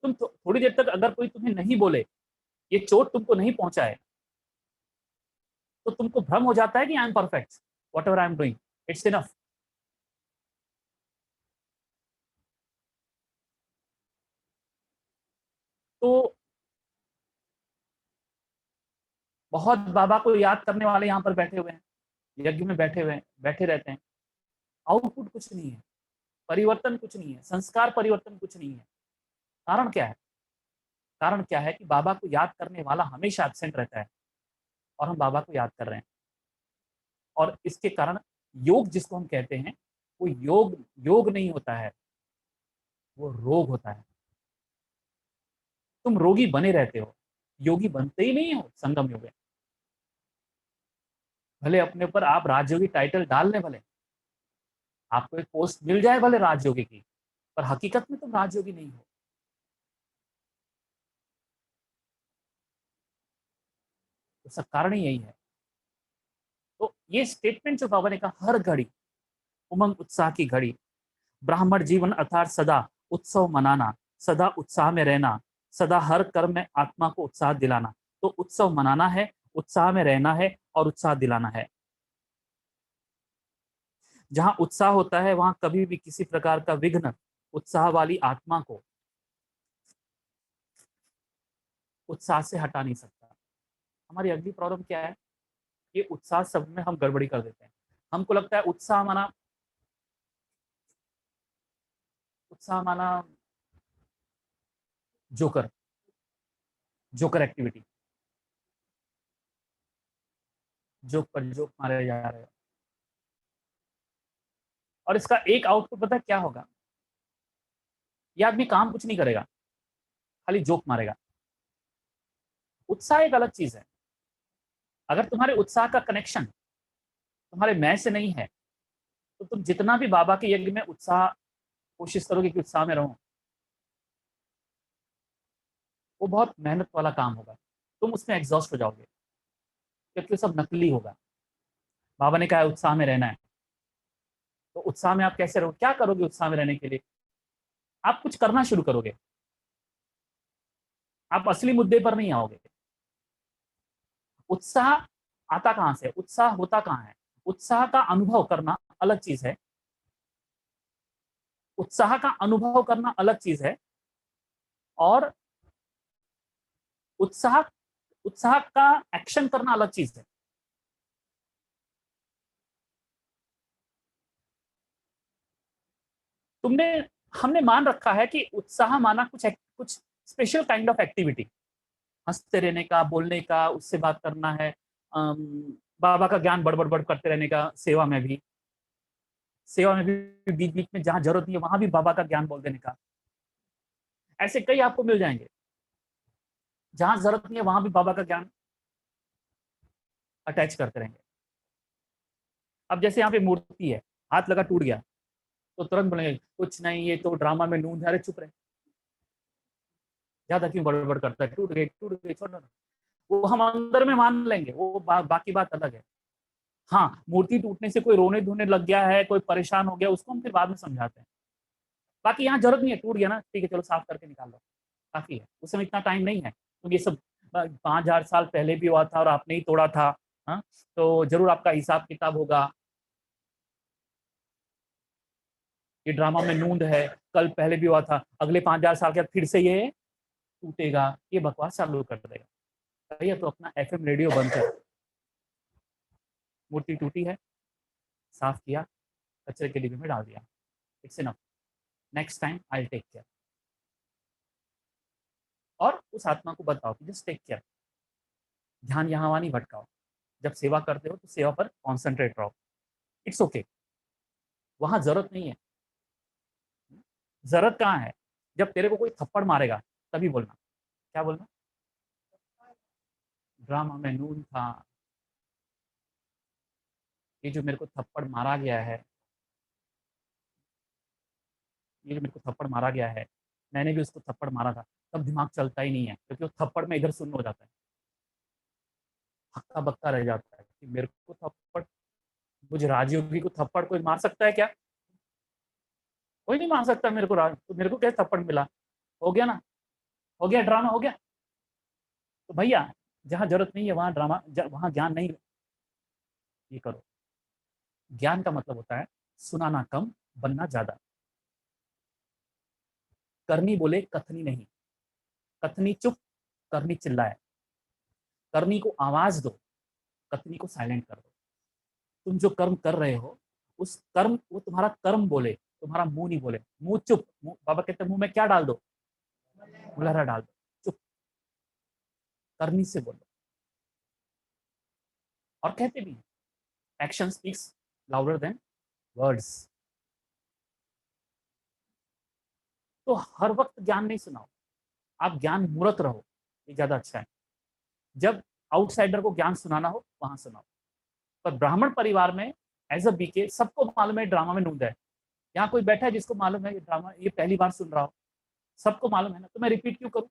तुम थोड़ी देर तक अगर कोई तुम्हें नहीं बोले, ये चोट तुमको नहीं पहुंचाए, तो तुमको भ्रम हो जाता है कि I am perfect, what ever I am doing it's enough. तो बहुत बाबा को याद करने वाले यहाँ पर बैठे हुए हैं, यज्ञ में बैठे हुए हैं, बैठे रहते हैं, आउटपुट कुछ नहीं है, परिवर्तन कुछ नहीं है, संस्कार परिवर्तन कुछ नहीं है। कारण क्या है? कारण क्या है कि बाबा को याद करने वाला हमेशा एब्सेंट रहता है और हम बाबा को याद कर रहे हैं। और इसके कारण योग जिसको हम कहते हैं, वो योग योग नहीं होता है, वो रोग होता है। तुम रोगी बने रहते हो, योगी बनते ही नहीं हो संगम योग में। भले अपने ऊपर आप राजयोगी टाइटल डाल लें, भले आपको एक पोस्ट मिल जाए भले राजयोगी की, पर हकीकत में तुम राजयोगी नहीं हो। उसका कारण ही यही है। तो ये स्टेटमेंट जो बाबा ने कहा, हर घड़ी उमंग उत्साह की घड़ी, ब्राह्मण जीवन अर्थात सदा उत्सव मनाना, सदा उत्साह में रहना, सदा हर कर्म में आत्मा को उत्साह दिलाना। तो उत्सव मनाना है, उत्साह में रहना है और उत्साह दिलाना है। जहां उत्साह होता है वहां कभी भी किसी प्रकार का विघ्न उत्साह वाली आत्मा को उत्साह से हटा नहीं सकता। हमारी अगली प्रॉब्लम क्या है? ये उत्साह सब में हम गड़बड़ी कर देते हैं। हमको लगता है उत्साह माना जोकर, जोकर एक्टिविटी, जोक पर जोक मारे जा रहे हो। और इसका एक आउटपुट पता है क्या होगा? ये आदमी काम कुछ नहीं करेगा, खाली जोक मारेगा। उत्साह एक अलग चीज है। अगर तुम्हारे उत्साह का कनेक्शन तुम्हारे मैं से नहीं है, तो तुम जितना भी बाबा के यज्ञ में उत्साह कोशिश करोगे कि उत्साह में रहो, वो बहुत मेहनत वाला काम होगा। तुम उसमें एग्जॉस्ट हो जाओगे क्योंकि वो सब नकली होगा। बाबा ने कहा उत्साह में रहना है, तो उत्साह में आप कैसे रहो? क्या करोगे उत्साह में रहने के लिए? आप कुछ करना शुरू करोगे, आप असली मुद्दे पर नहीं आओगे। उत्साह आता कहां से? उत्साह होता कहां है? उत्साह का अनुभव करना अलग चीज है, उत्साह का अनुभव करना अलग चीज है, और उत्साह उत्साह का एक्शन करना अलग चीज है। तुमने हमने मान रखा है कि उत्साह माना कुछ स्पेशल काइंड ऑफ एक्टिविटी, हंसते रहने का, बोलने का, उससे बात करना है, बाबा का ज्ञान बड़बड़ बड़ करते रहने का, सेवा में भी बीच बीच में जहां जरूरत नहीं है वहां भी बाबा का ज्ञान बोल देने का। ऐसे कई आपको मिल जाएंगे, जहां जरूरत नहीं है वहां भी बाबा का ज्ञान अटैच करते रहेंगे। अब जैसे यहाँ पे मूर्ति है, हाथ लगा टूट गया, तो तुरंत बोलेंगे कुछ नहीं ये तो ड्रामा में नूंद है, अरे चुप रहे, ज्यादा क्यों बड़बड़ करता है, टूट गई छोड़ो ना। वो हम अंदर में मान लेंगे, वो बाकी बात अलग है। हाँ, मूर्ति टूटने से कोई रोने धोने लग गया है, कोई परेशान हो गया, उसको हम फिर बाद में समझाते हैं। बाकी यहाँ जरूरत नहीं है, टूट गया ना, ठीक है चलो साफ करके निकाल लो, काफी है। उस समय इतना टाइम नहीं है, तो ये सब 5,000 साल पहले भी हुआ था और आपने ही तोड़ा था। हाँ, तो जरूर आपका हिसाब किताब होगा। ये ड्रामा में नूंद है, कल पहले भी हुआ था, अगले 5,000 साल के बाद फिर से ये टूटेगा, ये बकवास चालू कर देगा। भैया तो अपना FM रेडियो बंद कर। मूर्ति टूटी है, साफ किया, कचरे के डिब्बे में डाल दिया, it's enough, next time I take care. और उस आत्मा को बताओ कि जस्ट टेक केयर, ध्यान यहाँ वहां नहीं भटकाओ। जब सेवा करते हो तो सेवा पर कॉन्सेंट्रेट रहो, इट्स ओके, वहां जरूरत नहीं है। जरूरत कहाँ है? जब तेरे को कोई थप्पड़ मारेगा तभी बोलना। क्या बोलना? ड्रामा में नून था, ये जो मेरे को थप्पड़ मारा गया है, ये जो मेरे को थप्पड़ मारा गया है, मैंने भी उसको थप्पड़ मारा था। तब दिमाग चलता ही नहीं है, क्योंकि वो थप्पड़ में इधर सुन्न हो जाता है, हक्का बक्का रह जाता है कि मेरे को थप्पड़, मुझे राजयोगी को थप्पड़ कोई मार सकता है क्या? कोई नहीं मार सकता मेरे को, तो मेरे को कैसे थप्पड़ मिला? हो गया ना, हो गया, ड्रामा हो गया। तो भैया जहाँ जरूरत नहीं है वहां ड्रामा, वहां ज्ञान नहीं ये करो। ज्ञान का मतलब होता है सुनाना कम, बनना ज्यादा। करनी बोले कथनी नहीं, कथनी चुप, करनी चिल्लाए। करनी को आवाज दो, कथनी को साइलेंट कर दो। तुम जो कर्म कर रहे हो, उस कर्म वो तुम्हारा कर्म बोले, तुम्हारा मुंह नहीं बोले। मुंह चुप, बाबा कहते हैं मुंह में क्या डाल दो? मुलहरा डाल दो, चुप, करनी से बोलो। और कहते भी action speaks louder than words. तो हर वक्त ज्ञान नहीं सुनाओ, आप ज्ञान मूर्त रहो, ये ज्यादा अच्छा है। जब आउटसाइडर को ज्ञान सुनाना हो वहां सुनाओ। पर ब्राह्मण परिवार में एज अ बीके सबको मालूम है ड्रामा में नूंद है। यहाँ कोई बैठा है जिसको मालूम है ये ड्रामा, ये पहली बार सुन रहा हो, सबको मालूम है ना, तो मैं रिपीट क्यों करूं?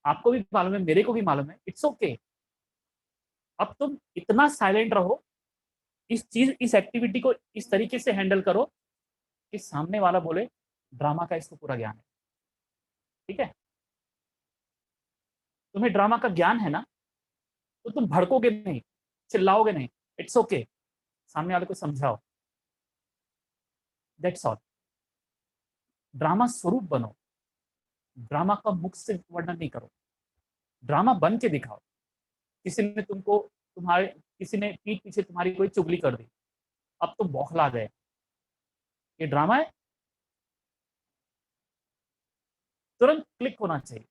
आपको भी मालूम है, मेरे को भी मालूम है, इट्स ओके। अब तुम इतना साइलेंट रहो, इस एक्टिविटी को इस तरीके से हैंडल करो कि सामने वाला बोले ड्रामा का इसको पूरा ज्ञान है। ठीक है, तुम्हें ड्रामा का ज्ञान है ना, तो तुम भड़कोगे नहीं, चिल्लाओगे नहीं, इट्स ओके, सामने वाले को समझाओ, दैट्स ऑल। ड्रामा स्वरूप बनो, ड्रामा का मुख से वर्णन नहीं करो, ड्रामा बन के दिखाओ। किसी ने तुमको, तुम्हारे किसी ने पीठ पीछे तुम्हारी कोई चुगली कर दी, अब तुम बौखला गए, ये ड्रामा है, तुरंत क्लिक होना चाहिए,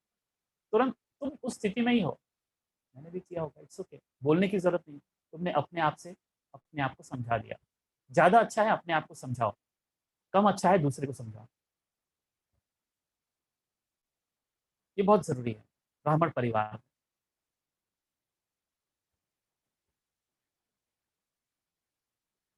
तुरंत तुम उस स्थिति में ही हो। मैंने भी किया होगा, इट्स ओके, बोलने की जरूरत नहीं, तुमने अपने आप से अपने आप को समझा दिया। ज्यादा अच्छा है अपने आप को समझाओ, कम अच्छा है दूसरे को समझाओ, ये बहुत जरूरी है ब्राह्मण परिवार।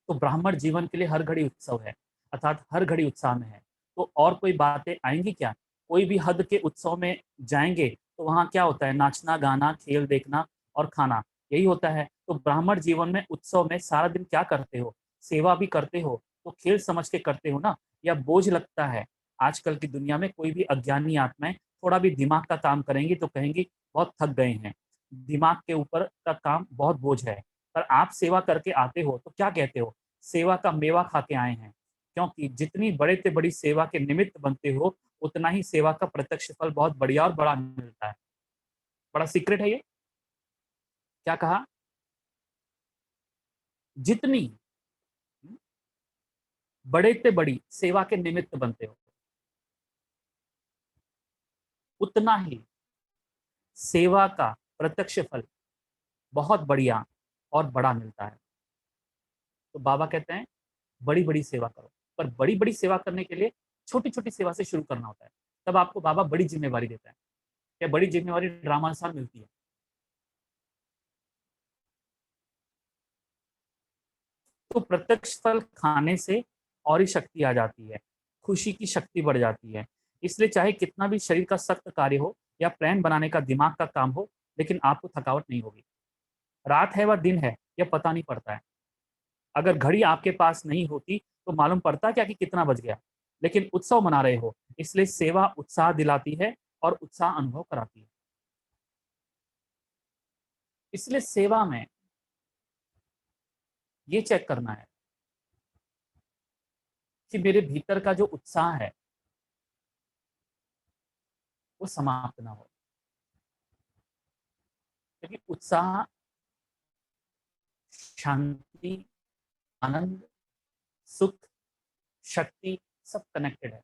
तो ब्राह्मण जीवन के लिए हर घड़ी उत्सव है, अर्थात हर घड़ी उत्साह में है। तो और कोई बातें आएंगी क्या? कोई भी हद के उत्सव में जाएंगे तो वहां क्या होता है? नाचना, गाना, खेल देखना और खाना, यही होता है। तो ब्राह्मण जीवन में उत्सव में सारा दिन क्या करते हो? सेवा भी करते हो, तो खेल समझ के करते हो ना, या बोझ लगता है? आजकल की दुनिया में कोई भी अज्ञानी आत्माएं थोड़ा भी दिमाग का काम करेंगी तो कहेंगी बहुत थक गए हैं, दिमाग के ऊपर का काम बहुत बोझ है। पर आप सेवा करके आते हो तो क्या कहते हो? सेवा का मेवा खा के आए हैं। क्योंकि जितनी बड़े से बड़ी सेवा के निमित्त बनते हो, उतना ही सेवा का प्रत्यक्ष फल बहुत बढ़िया और बड़ा मिलता है। बड़ा सीक्रेट है ये। क्या कहा? जितनी बड़े से बड़ी सेवा के निमित्त बनते हो, उतना ही सेवा का प्रत्यक्ष फल बहुत बढ़िया और बड़ा मिलता है। तो बाबा कहते हैं बड़ी बड़ी सेवा करो, पर बड़ी बड़ी सेवा करने के लिए छोटी छोटी सेवा से शुरू करना होता है, तब आपको बाबा बड़ी जिम्मेवारी देता है। क्या बड़ी जिम्मेवारी ड्रामानुसार मिलती है? तो प्रत्यक्ष फल खाने से और ही शक्ति आ जाती है, खुशी की शक्ति बढ़ जाती है। इसलिए चाहे कितना भी शरीर का सख्त कार्य हो या प्लान बनाने का दिमाग का काम हो, लेकिन आपको थकावट नहीं होगी। रात है व दिन है, यह पता नहीं पड़ता है। अगर घड़ी आपके पास नहीं होती तो मालूम पड़ता क्या कि कितना बज गया। लेकिन उत्सव मना रहे हो, इसलिए सेवा उत्साह दिलाती है और उत्साह अनुभव कराती है। इसलिए सेवा में ये चेक करना है कि मेरे भीतर का जो उत्साह है वो समाप्त ना हो, क्योंकि उत्साह, शांति, आनंद, सुख, शक्ति सब कनेक्टेड है।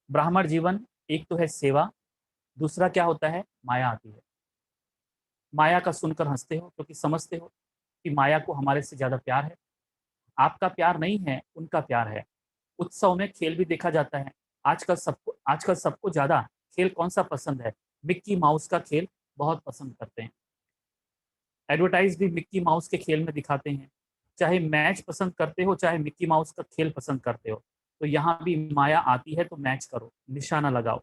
ब्राह्मण जीवन एक तो है सेवा, दूसरा क्या होता है, माया आती है। माया का सुनकर हंसते हो क्योंकि समझते हो कि माया को हमारे से ज्यादा प्यार है। आपका प्यार नहीं है, उनका प्यार है। उत्सव में खेल भी देखा जाता है। आजकल सबको ज्यादा खेल कौन सा पसंद है? मिक्की माउस का खेल बहुत पसंद करते हैं। एडवर्टाइज भी मिक्की माउस के खेल में दिखाते हैं। चाहे मैच पसंद करते हो, चाहे मिक्की माउस का खेल पसंद करते हो, तो यहाँ भी माया आती है तो मैच करो, निशाना लगाओ।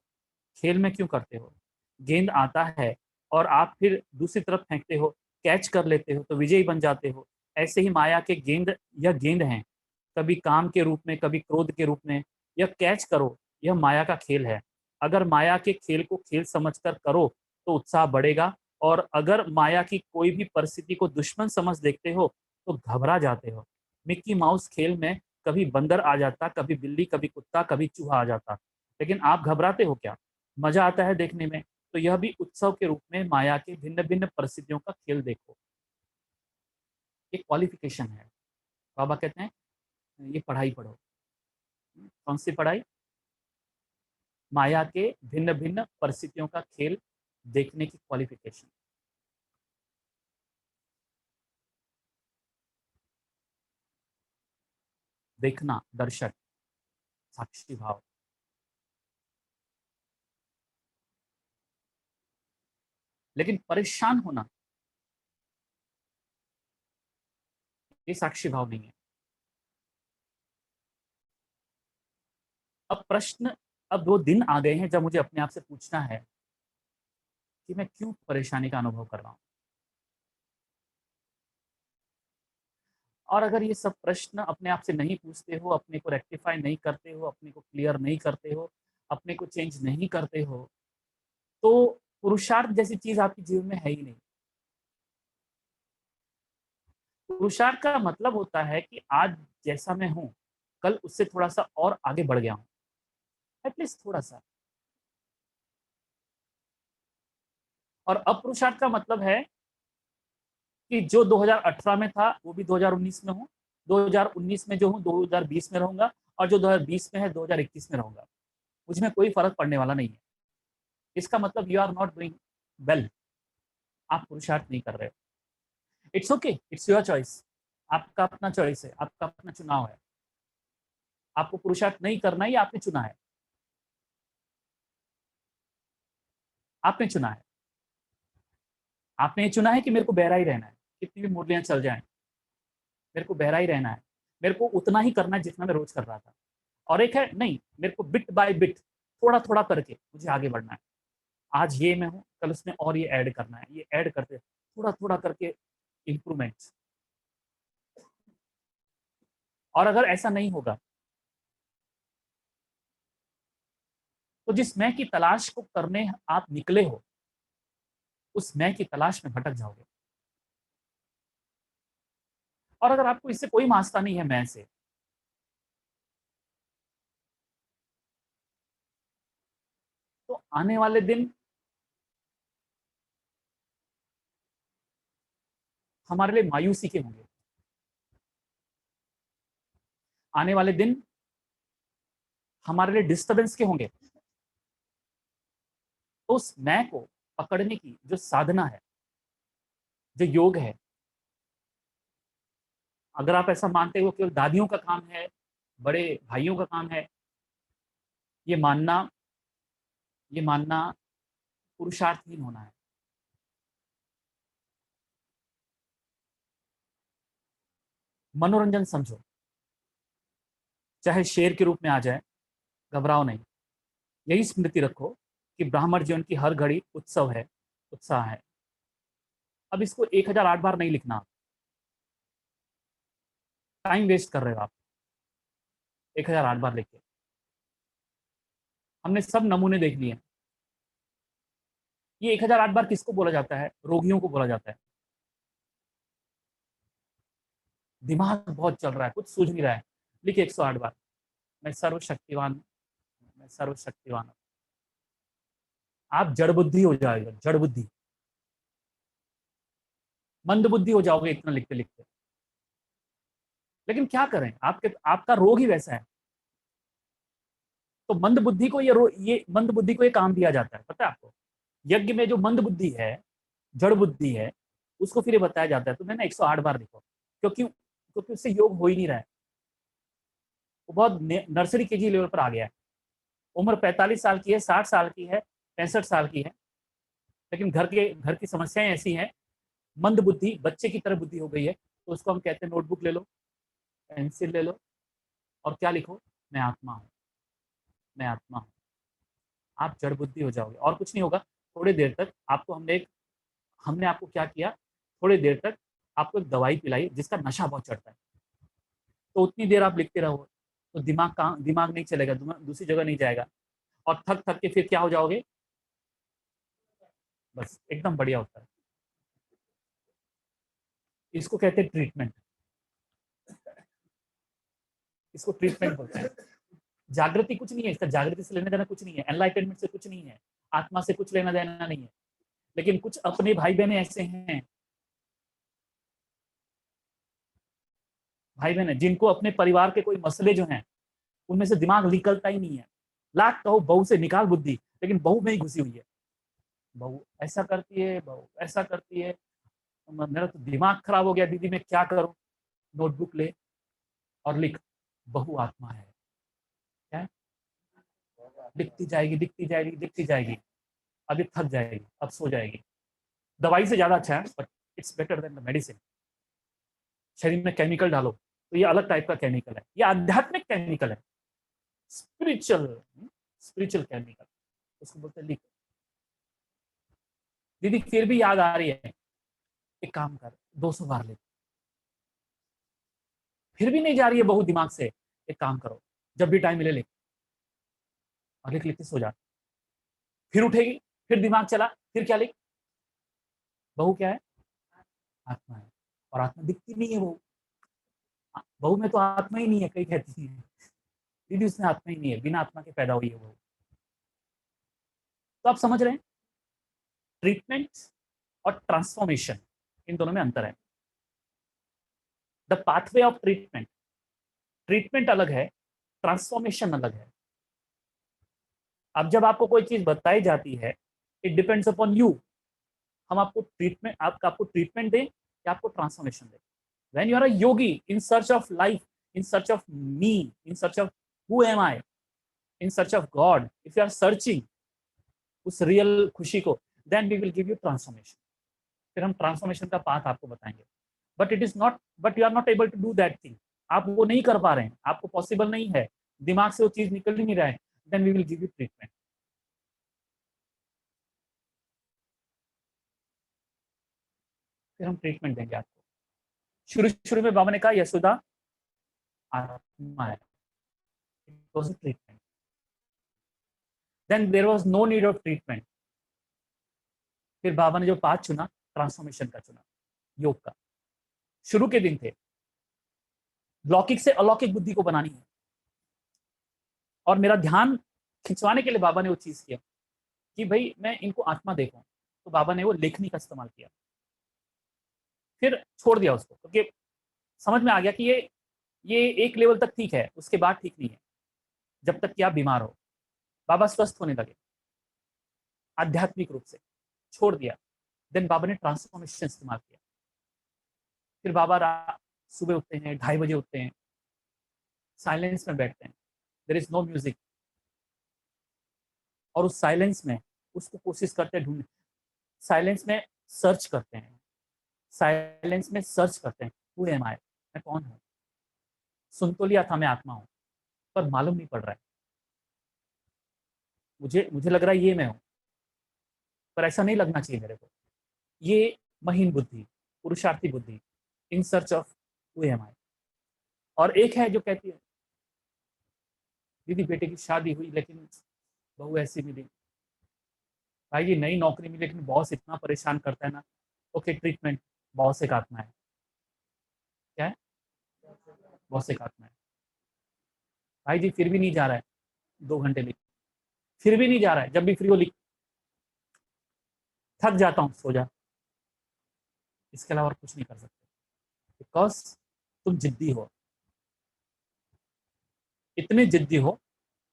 खेल में क्यों करते हो? गेंद आता है और आप फिर दूसरी तरफ फेंकते हो, कैच कर लेते हो तो विजयी बन जाते हो। ऐसे ही माया के गेंद, यह गेंद हैं, कभी काम के रूप में, कभी क्रोध के रूप में। यह कैच करो, यह माया का खेल है। अगर माया के खेल को खेल समझकर करो तो उत्साह बढ़ेगा, और अगर माया की कोई भी परिस्थिति को दुश्मन समझ देखते हो तो घबरा जाते हो। मिक्की माउस खेल में कभी बंदर आ जाता, कभी बिल्ली, कभी कुत्ता, कभी चूहा आ जाता, लेकिन आप घबराते हो क्या? मजा आता है देखने में। तो यह भी उत्सव के रूप में माया के भिन्न भिन्न परिस्थितियों का खेल देखो। ये क्वालिफिकेशन है। बाबा कहते हैं ये पढ़ाई पढ़ो। कौन सी पढ़ाई? माया के भिन्न भिन्न परिस्थितियों का खेल देखने की क्वालिफिकेशन। देखना, दर्शक, साक्षी भाव। लेकिन परेशान होना, ये साक्षी भाव नहीं है। अब प्रश्न, अब वो दिन आ गए हैं जब मुझे अपने आप से पूछना है कि मैं क्यों परेशानी का अनुभव कर रहा हूँ। और अगर ये सब प्रश्न अपने आप से नहीं पूछते हो, अपने को रेक्टिफाई नहीं करते हो, अपने को क्लियर नहीं करते हो, अपने को चेंज नहीं करते हो, तो पुरुषार्थ जैसी चीज आपके जीवन में है ही नहीं। पुरुषार्थ का मतलब होता है कि आज जैसा मैं हूं, कल उससे थोड़ा सा और आगे बढ़ गया हूं, एटलीस्ट थोड़ा सा। और अपुरुषार्थ का मतलब है कि जो 2018 में था वो भी 2019 में हूँ, 2019 में जो हूँ 2020 में रहूंगा, और जो 2020 में है 2021 में रहूंगा। मुझ में कोई फर्क पड़ने वाला नहीं है। इसका मतलब you are not doing well, आप पुरुषार्थ नहीं कर रहे हो। It's okay, it's your choice. आपका अपना चॉइस है, आपका अपना चुनाव है। आपको पुरुषार्थ नहीं करना ही आपने चुना है। आपने चुना है। आपने ये चुना है कि मेरे को बहरा ही रहना है, कितनी भी मुरलियां चल जाएं, मेरे को बहरा ही रहना है। मेरे को उतना ही करना है जितना मैं रोज कर रहा था। और एक है नहीं, मेरे को बिट बाय बिट, थोड़ा थोड़ा करके मुझे आगे बढ़ना है। आज ये मैं हूँ, कल उसमें और ये ऐड करना है, ये ऐड करते थोड़ा थोड़ा करके इंप्रूवमेंट्स। और अगर ऐसा नहीं होगा तो जिस मैं की तलाश को करने आप निकले हो, उस मैं की तलाश में भटक जाओगे। और अगर आपको इससे कोई वास्ता नहीं है मैं से, तो आने वाले दिन हमारे लिए मायूसी के होंगे। आने वाले दिन हमारे लिए डिस्टर्बेंस के होंगे। तो उस मैं को पकड़ने की जो साधना है, जो योग है, अगर आप ऐसा मानते हो केवल दादियों का काम है, बड़े भाइयों का काम है, ये मानना पुरुषार्थहीन होना है। मनोरंजन समझो, चाहे शेर के रूप में आ जाए, घबराओ नहीं। यही स्मृति रखो कि ब्राह्मण जीवन की हर घड़ी उत्सव है, उत्साह है। अब इसको 1008 बार नहीं लिखना, टाइम वेस्ट कर रहे हो आप 1008 बार लिख के। हमने सब नमूने देख लिए। ये 1008 बार किसको बोला जाता है? रोगियों को बोला जाता है। दिमाग बहुत चल रहा है, कुछ सूझ नहीं रहा है, लिखिए 108 बार, मैं सर्वशक्तिवान हूं, मैं सर्वशक्तिवान हूं। आप जड़ बुद्धि हो जाएगा, जड़ बुद्धि, मंद बुद्धि हो जाओगे इतना लिखते लिखते। लेकिन क्या करें, आपका रोग ही वैसा है। तो मंद बुद्धि को ये मंद बुद्धि को ये काम दिया जाता है, पता है आपको? यज्ञ में जो मंद बुद्धि है, जड़ बुद्धि है, उसको फिर ये बताया जाता है तुम्हें ना 108 बार लिखो, क्योंकि उससे योग हो ही नहीं रहा है। वो बहुत नर्सरी केजी लेवल पर आ गया है। उम्र 45 साल की है, 60 साल की है, 65 साल की है, लेकिन घर की समस्याएं ऐसी हैं, मंद बुद्धि, बच्चे की तरह बुद्धि हो गई है। तो उसको हम कहते हैं नोटबुक ले लो, पेंसिल ले लो, और क्या लिखो? मैं आत्मा हूँ, मैं आत्मा हूँ। आप जड़ बुद्धि हो जाओगे और कुछ नहीं होगा। थोड़ी देर तक आपको हमने आपको क्या किया, थोड़ी देर तक आपको एक दवाई पिलाई जिसका नशा बहुत चढ़ता है। तो उतनी देर आप लिखते रहो, तो दिमाग नहीं चलेगा, दूसरी जगह नहीं जाएगा, और थक थक के फिर क्या हो जाओगे? बस एकदम बढ़िया होता है। इसको कहते हैं ट्रीटमेंट, इसको ट्रीटमेंट बोलते हैं। जागृति कुछ नहीं है इसका, जागृति से लेना देना कुछ नहीं है, एनलाइटनमेंट से कुछ नहीं है, आत्मा से कुछ लेना देना नहीं है। लेकिन कुछ अपने भाई बहन ऐसे हैं, भाई बहन जिनको अपने परिवार के कोई मसले जो हैं उनमें से दिमाग निकलता ही नहीं है। लाख कहो बहू से निकाल बुद्धि, लेकिन बहू में ही घुसी हुई है। बहू ऐसा करती है, बहू ऐसा करती है, मेरा तो दिमाग खराब हो गया दीदी, मैं क्या करूं? नोटबुक ले और लिख, बहू आत्मा है। क्या है? दिखती जाएगी, दिखती जाएगी, दिखती जाएगी, अभी थक जाएगी, अब सो जाएगी। दवाई से ज्यादा अच्छा है, but it's better than the medicine. शरीर में केमिकल डालो तो ये अलग टाइप का केमिकल है, ये आध्यात्मिक केमिकल है, स्पिरिचुअल स्पिरिचुअल केमिकल, उसको बोलते हैं लिख। दीदी फिर भी याद आ रही है, एक काम कर, 200 बार ले। फिर भी नहीं जा रही है बहू दिमाग से, एक काम करो, जब भी टाइम मिले लिख, और लिख लिख के सो जा। फिर उठेगी, फिर दिमाग चला, फिर क्या लिख? बहू क्या है? आत्मा है। और आत्मा दिखती नहीं है बहू, बहू में तो आत्मा ही नहीं है, कई कहती है दीदी उसमें आत्मा ही नहीं है, बिना आत्मा के पैदा हुई है बहू। तो आप समझ रहे हैं, ट्रीटमेंट और ट्रांसफॉर्मेशन, इन दोनों में अंतर है। The pathway of treatment, treatment अलग है, ट्रांसफॉर्मेशन अलग है। अब जब आपको कोई चीज बताई जाती है, इट डिपेंड्स अपॉन यू, हम आपको ट्रीटमेंट दें या आपको ट्रांसफॉर्मेशन दें। When you are a yogi in search of life, in search of me, in search of who am I, in search of God, if you are searching उस real खुशी को, then we will give you transformation. फिर हम transformation का path आपको बताएंगे। But you are not able to do that thing. आप वो नहीं कर पा रहे हैं, आपको पॉसिबल नहीं है, दिमाग से वो चीज निकल ही नहीं रहा है, then we will give you treatment. फिर हम ट्रीटमेंट देंगे आपको। शुरू शुरू में बाबा ने कहा यशोदा आत्मा है, treatment, then there was no need of treatment. फिर बाबा ने जो पाथ चुना, ट्रांसफॉर्मेशन का चुना, योग का। शुरू के दिन थे लौकिक से अलौकिक बुद्धि को बनानी है, और मेरा ध्यान खिंचवाने के लिए बाबा ने वो चीज किया कि भाई मैं इनको आत्मा देखूं, तो बाबा ने वो लेखनी का इस्तेमाल किया। फिर छोड़ दिया उसको, क्योंकि समझ में आ गया कि ये एक लेवल तक ठीक है, उसके बाद ठीक नहीं है, जब तक कि आप बीमार हो। बाबा स्वस्थ होने लगे आध्यात्मिक रूप से, छोड़ दिया। देन बाबा ने ट्रांसफॉर्मेशन इस्तेमाल किया। फिर बाबा सुबह उठते हैं, 2:30 बजे उठते हैं, साइलेंस में बैठते हैं, देयर इज नो म्यूजिक, और उस साइलेंस में उसको कोशिश करते हैं ढूंढने, साइलेंस में सर्च करते हैं, साइलेंस में सर्च करते हैं, हु एम आई, मैं कौन हूँ। सुन तो लिया था मैं आत्मा हूँ, पर मालूम नहीं पड़ रहा है, मुझे लग रहा है ये मैं हूँ, पर ऐसा नहीं लगना चाहिए मेरे को। ये महीन बुद्धि, पुरुषार्थी बुद्धि, in search of who am I. और एक है जो कहती है, दीदी बेटे की शादी हुई लेकिन बहू ऐसी मिली, भाई ये नई नौकरी मिली लेकिन बॉस इतना परेशान करता है ना। ओके, ट्रीटमेंट, बॉस एक आत्मा है। क्या है? बॉस एक आत्मा है। भाई जी फिर भी नहीं जा रहा है, 2 घंटे लिख, फिर भी नहीं जा रहा है, जब भी फ्री हो लिख, थक जाता हूँ, सो जा, इसके अलावा और कुछ नहीं कर सकते, बिकॉज तुम जिद्दी हो, इतने जिद्दी हो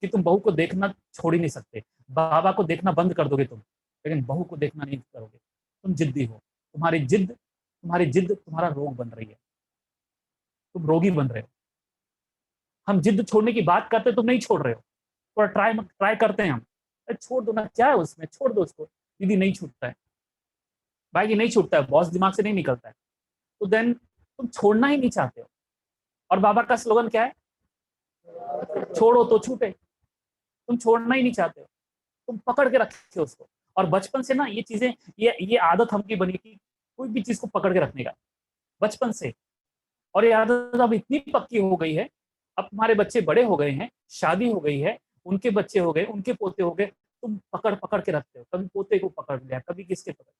कि तुम बहू को देखना छोड़ ही नहीं सकते। बाबा को देखना बंद कर दोगे तुम, लेकिन बहू को देखना नहीं करोगे। तुम जिद्दी हो, तुम्हारी जिद तुम्हारा रोग बन रही है, तुम रोगी बन रहे हो। हम जिद छोड़ने की बात करते तुम नहीं छोड़ रहे हो, थोड़ा ट्राई ट्राई करते हैं हम, अरे छोड़ दो ना, क्या है उसमें, छोड़ दो उसको। दीदी नहीं छूटता है, भाई ये नहीं छूटता है, बॉस दिमाग से नहीं निकलता है, तो देन तुम छोड़ना ही नहीं चाहते हो। और बाबा का स्लोगन क्या है? छोड़ो तो छूटे। तुम छोड़ना ही नहीं चाहते हो, तुम पकड़ के रखे हो उसको। और बचपन से ना ये चीजें, ये आदत हमकी बनी कि कोई भी चीज को पकड़ के रखने का, बचपन से। और ये आदत अब इतनी पक्की हो गई है, अब तुम्हारे बच्चे बड़े हो गए हैं, शादी हो गई है, उनके बच्चे हो गए, उनके पोते हो गए, तुम पकड़ पकड़ के रखते हो, कभी पोते को पकड़ लिया, कभी किसके पकड़।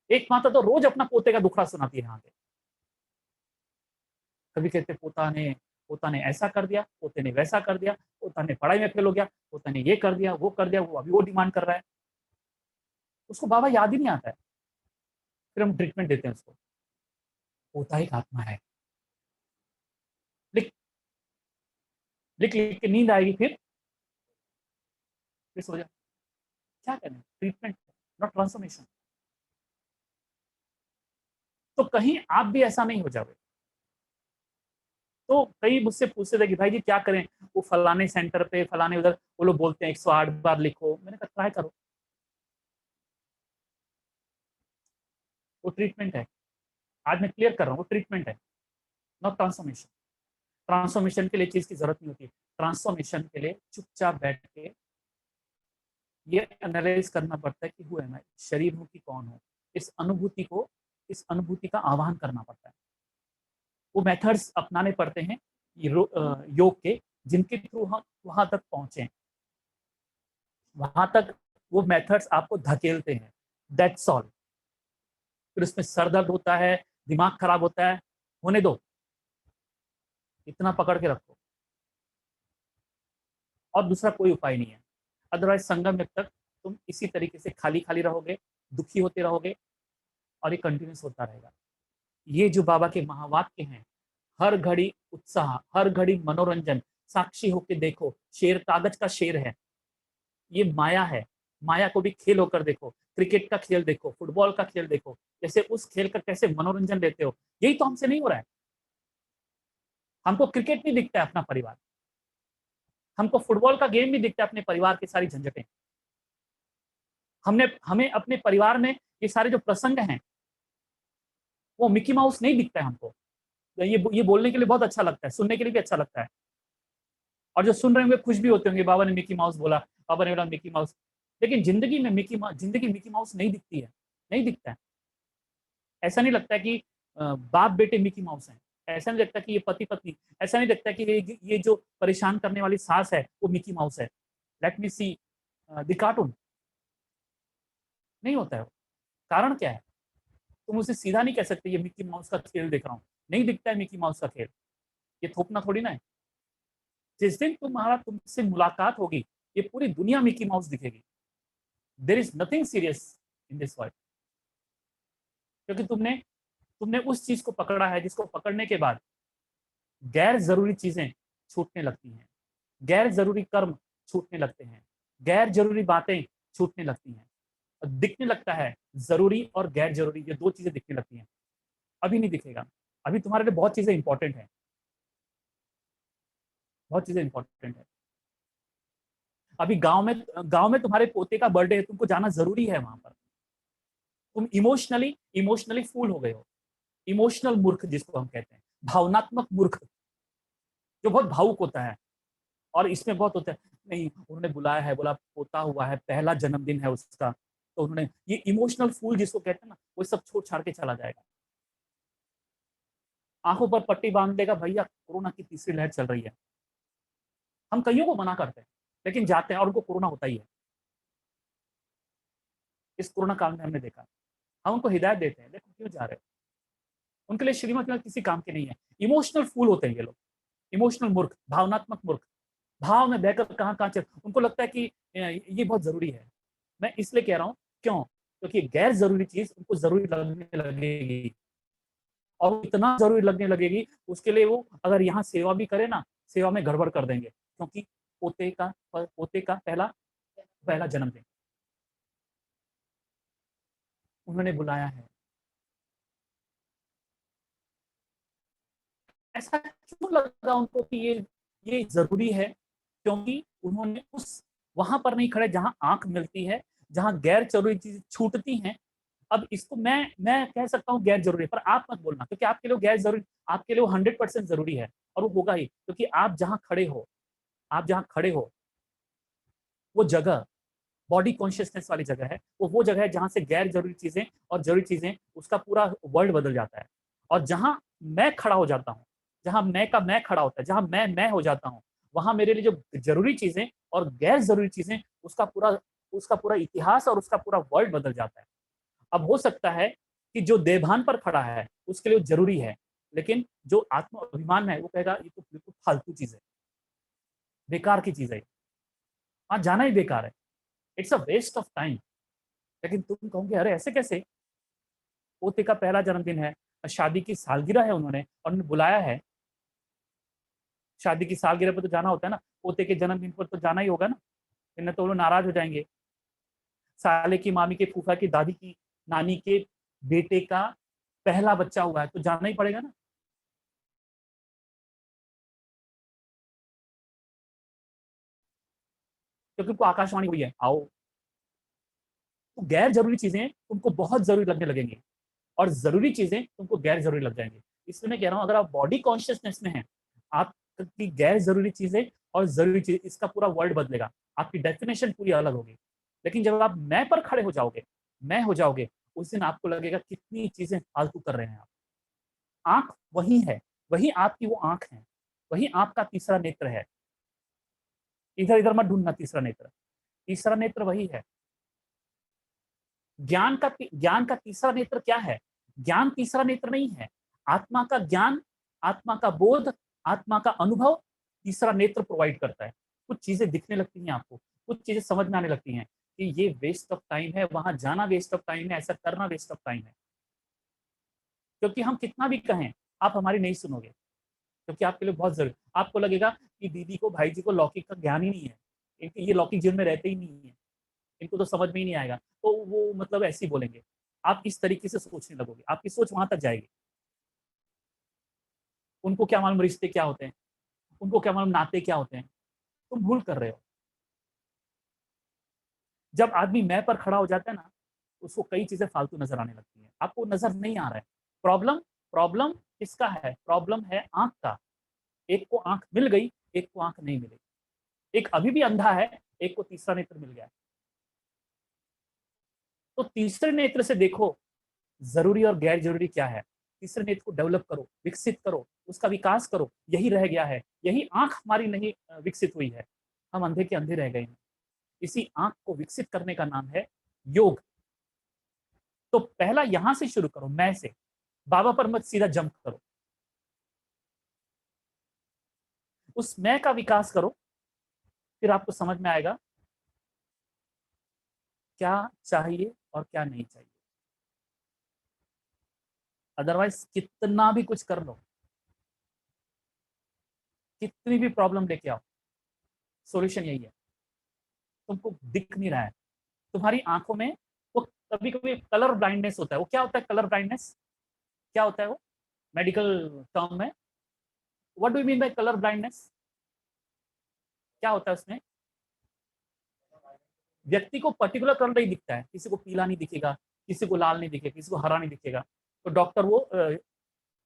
एक माता तो रोज अपना पोते का दुखड़ा सुनाती है यहाँ पे, कभी कहते पोता ने ऐसा कर दिया, पोते ने वैसा कर दिया, पोता ने पढ़ाई में फेल हो गया, पोता ने ये कर दिया, वो कर दिया, वो अभी वो डिमांड कर रहा है, उसको बाबा याद ही नहीं आता है। फिर हम ट्रीटमेंट देते हैं उसको, पोता एक आत्मा है, लिख लिख लिख के नींद आएगी, फिर सो जा। क्या करें? Treatment, not transformation. तो कहीं आप भी ऐसा नहीं हो जाओगे। तो कई मुझसे पूछते थे कि भाई जी क्या करें, वो फलाने सेंटर पे, फलाने उधर, वो लोग बोलते हैं 108 बार लिखो, मैंने कहा ट्राई करो, वो ट्रीटमेंट है। आज मैं क्लियर कर रहा हूँ, वो ट्रीटमेंट है, नॉट ट्रांसफॉर्मेशन। ट्रांसफॉर्मेशन के लिए चीज की जरूरत नहीं होती, ट्रांसफॉर्मेशन के लिए चुपचाप बैठ के ये एनालाइज करना पड़ता है कि हु एम आई, शरीर हूँ कि कौन हूँ। इस अनुभूति का आह्वान करना पड़ता है। वो मेथड्स अपनाने पड़ते हैं योग के, जिनके थ्रू हम वहां तक पहुंचे, वहां तक वो मेथड्स आपको धकेलते हैं, दैट्स ऑल। फिर उसमें सर दर्द होता है, दिमाग खराब होता है, होने दो, इतना पकड़ के रखो, और दूसरा कोई उपाय नहीं है। अदरवाइज संगम में तक तुम इसी तरीके से खाली खाली रहोगे, दुखी होते रहोगे, और ये कंटिन्यूस होता रहेगा। ये जो बाबा के महावाक्य हैं, हर घड़ी उत्साह, हर घड़ी मनोरंजन, साक्षी होके देखो, शेर कागज का शेर है, ये माया है, माया को भी खेल होकर देखो, क्रिकेट का खेल देखो, फुटबॉल का खेल देखो, जैसे उस खेल का कैसे मनोरंजन लेते हो, यही तो हमसे नहीं हो रहा है। हमको क्रिकेट नहीं दिखता है अपना परिवार, हमको फुटबॉल का गेम नहीं दिखता है अपने परिवार की सारी झंझटें, हमें अपने परिवार में ये सारे जो प्रसंग हैं, वो मिकी माउस नहीं दिखता है हमको। ये बोलने के लिए बहुत अच्छा लगता है, सुनने के लिए भी अच्छा लगता है, और जो सुन रहे होंगे खुश भी होते होंगे, बाबा ने मिकी माउस बोला, बाबा ने बोला मिकी माउस। लेकिन जिंदगी मिकी माउस नहीं दिखती है, नहीं दिखता है। ऐसा नहीं लगता कि बाप बेटे मिकी माउस हैं, ऐसा नहीं लगता कि ये पति पत्नी, ऐसा नहीं लगता कि ये जो परेशान करने वाली सास है वो मिकी माउस है। Let me see the cartoon, नहीं होता है वो। कारण क्या है? तुम उसे सीधा नहीं कह सकते ये मिकी माउस का खेल देख रहा हूँ, नहीं दिखता है मिकी माउस का खेल, ये थोपना थोड़ी ना है। जिस दिन तुमसे मुलाकात होगी, ये पूरी दुनिया मिकी माउस दिखेगी। There is nothing serious in this world. क्योंकि तुमने तुमने उस चीज को पकड़ा है जिसको पकड़ने के बाद गैर जरूरी चीजें छूटने लगती हैं, गैर जरूरी कर्म छूटने लगते हैं, गैर जरूरी बातें छूटने लगती हैं, और दिखने लगता है जरूरी और गैर जरूरी, ये दो चीजें दिखने लगती हैं। अभी नहीं दिखेगा, अभी तुम्हारे लिए बहुत चीजें इंपॉर्टेंट है, बहुत चीजें इंपॉर्टेंट है। अभी गांव में तुम्हारे पोते का बर्थडे है, तुमको जाना जरूरी है वहां पर। तुम इमोशनली इमोशनली फूल हो गए हो, इमोशनल मूर्ख जिसको हम कहते हैं, भावनात्मक मूर्ख, जो बहुत भावुक होता है। और इसमें बहुत होता है, नहीं उन्होंने बुलाया है, बोला पोता हुआ है, पहला जन्मदिन है उसका, तो उन्होंने ये इमोशनल फूल जिसको कहते हैं ना, वो सब छोड़ छाड़ के चला जाएगा। आंखों पर पट्टी बांध देगा, भैया कोरोना की तीसरी लहर चल रही है। हम कईयों को मना करते हैं, लेकिन जाते हैं और उनको कोरोना होता ही है। इस कोरोना काल में हमने देखा, हम उनको हिदायत देते हैं, देखो क्यों जा रहे हो, उनके लिए श्रीमत में किसी काम के नहीं है। इमोशनल फूल होते हैं ये लोग, इमोशनल मूर्ख, भावनात्मक मूर्ख, भाव में बहकर कहाँ कहाँ चल, उनको लगता है कि ये बहुत जरूरी है। मैं इसलिए कह रहा हूँ, क्यों? क्योंकि गैर जरूरी चीज उनको जरूरी लगने लगेगी, और इतना जरूरी लगने लगेगी उसके लिए वो अगर यहाँ सेवा भी करे ना, सेवा में गड़बड़ कर देंगे, क्योंकि पोते का पहला पहला जन्मदिन उन्होंने बुलाया है। ऐसा क्यों लगा उनको कि ये जरूरी है? क्योंकि उन्होंने उस वहां पर नहीं खड़े जहां आंख मिलती है, जहां गैर जरूरी चीजें छूटती हैं। अब इसको मैं कह सकता हूँ गैर जरूरी, पर आप मत बोलना, क्योंकि आपके लिए गैर जरूरी, आपके लिए वो 100% जरूरी है, और वो होगा ही, क्योंकि आप जहाँ खड़े हो वो जगह बॉडी कॉन्शियसनेस वाली जगह है, वो जगह है जहां से गैर जरूरी चीजें और जरूरी चीजें, उसका पूरा वर्ल्ड बदल जाता है। और जहां मैं खड़ा हो जाता हूँ, जहां मैं खड़ा होता है, जहां मैं हो जाता हूँ, वहां मेरे लिए जो जरूरी चीजें और गैर जरूरी चीजें, उसका पूरा इतिहास और उसका पूरा वर्ल्ड बदल जाता है। अब हो सकता है कि जो देवभान पर खड़ा है उसके लिए जरूरी है, लेकिन जो आत्म अभिमान है वो कहेगा ये तो बिल्कुल फालतू चीज है, बेकार की चीज है, वहां जाना ही बेकार है, it's a waste of time. लेकिन तुम कहोगे अरे ऐसे कैसे, पोते का पहला जन्मदिन है, शादी की सालगिरह है, और उन्होंने बुलाया है, शादी की सालगिरह पर तो जाना होता है ना, पोते के जन्मदिन पर तो जाना ही होगा ना, नहीं तो वो लोग नाराज हो जाएंगे। साले की मामी के फूफा की दादी की नानी के बेटे का पहला बच्चा हुआ है तो जाना ही पड़ेगा ना। क्योंकि उनको आकाशवाणी हुई है आओ। तो गैर जरूरी चीजें तुमको बहुत जरूरी लगने लगेंगी, और जरूरी चीजें तुमको गैर जरूरी लग जाएंगी। इसलिए मैं कह रहा हूँ, अगर आप बॉडी कॉन्शियसनेस में हैं, आपकी गैर जरूरी चीजें और जरूरी चीज, इसका पूरा वर्ल्ड बदलेगा, आपकी डेफिनेशन पूरी अलग होगी। लेकिन जब आप मैं पर खड़े हो जाओगे, मैं हो जाओगे, उस दिन आपको लगेगा कितनी चीजें फालतू कर रहे हैं आप। आंख वही है, वही आपकी वो आंख है, वही आपका तीसरा नेत्र है। इधर इधर मत ढूंढना तीसरा नेत्र, तीसरा नेत्र वही है। ज्ञान का तीसरा नेत्र क्या है? ज्ञान तीसरा नेत्र नहीं है, आत्मा का ज्ञान, आत्मा का बोध, आत्मा का अनुभव तीसरा नेत्र प्रोवाइड करता है। कुछ चीजें दिखने लगती हैं आपको, कुछ चीजें समझ में आने लगती हैं कि ये वेस्ट ऑफ टाइम है, वहां जाना वेस्ट ऑफ टाइम है, ऐसा करना वेस्ट ऑफ टाइम है। क्योंकि हम कितना भी कहें, आप हमारी नहीं सुनोगे, क्योंकि आपके लिए बहुत जरूरी, आपको लगेगा कि दीदी को, भाई जी को लौकिक का ज्ञान ही नहीं है, ये लौकिक जीवन में रहते ही नहीं है, इनको तो समझ में ही नहीं आएगा, तो वो मतलब ऐसे ही बोलेंगे। आप इस तरीके से सोचने लगोगे, आपकी सोच वहां तक जाएगी। उनको क्या मालूम रिश्ते क्या होते हैं, उनको क्या मालूम नाते क्या होते हैं, तुम भूल कर रहे हो। जब आदमी मैं पर खड़ा हो जाता है ना, उसको कई चीजें फालतू नजर आने लगती है, आपको नजर नहीं आ रहा है। प्रॉब्लम प्रॉब्लम किसका है? प्रॉब्लम है आंख का। एक को आंख मिल गई, एक को आंख नहीं मिली, एक अभी भी अंधा है, एक को तीसरा नेत्र मिल गया। तो तीसरे नेत्र से देखो जरूरी और गैर जरूरी क्या है, तीसरे नेत्र को डेवलप करो, विकसित करो, उसका विकास करो, यही रह गया है। यही आंख हमारी नहीं विकसित हुई है, हम अंधे के अंधे रह गए हैं। इसी आंख को विकसित करने का नाम है योग। तो पहला यहां से शुरू करो, मैं से, बाबा पर मत सीधा जंप करो, उस मैं का विकास करो, फिर आपको समझ में आएगा क्या चाहिए और क्या नहीं चाहिए। अदरवाइज कितना भी कुछ कर लो, कितनी भी प्रॉब्लम लेके आओ, सॉल्यूशन यही है, तुमको दिख नहीं रहा है। तुम्हारी आंखों में वो कभी कभी कलर ब्लाइंडनेस होता है। वो क्या होता है कलर ब्लाइंडनेस? क्या होता है वो मेडिकल टर्म में? What do you mean by colour blindness? क्या होता है उसमें? व्यक्ति को पर्टिकुलर कलर नहीं दिखता है, किसी को पीला नहीं दिखेगा, किसी को लाल नहीं दिखेगा, किसी को हरा नहीं दिखेगा, तो डॉक्टर वो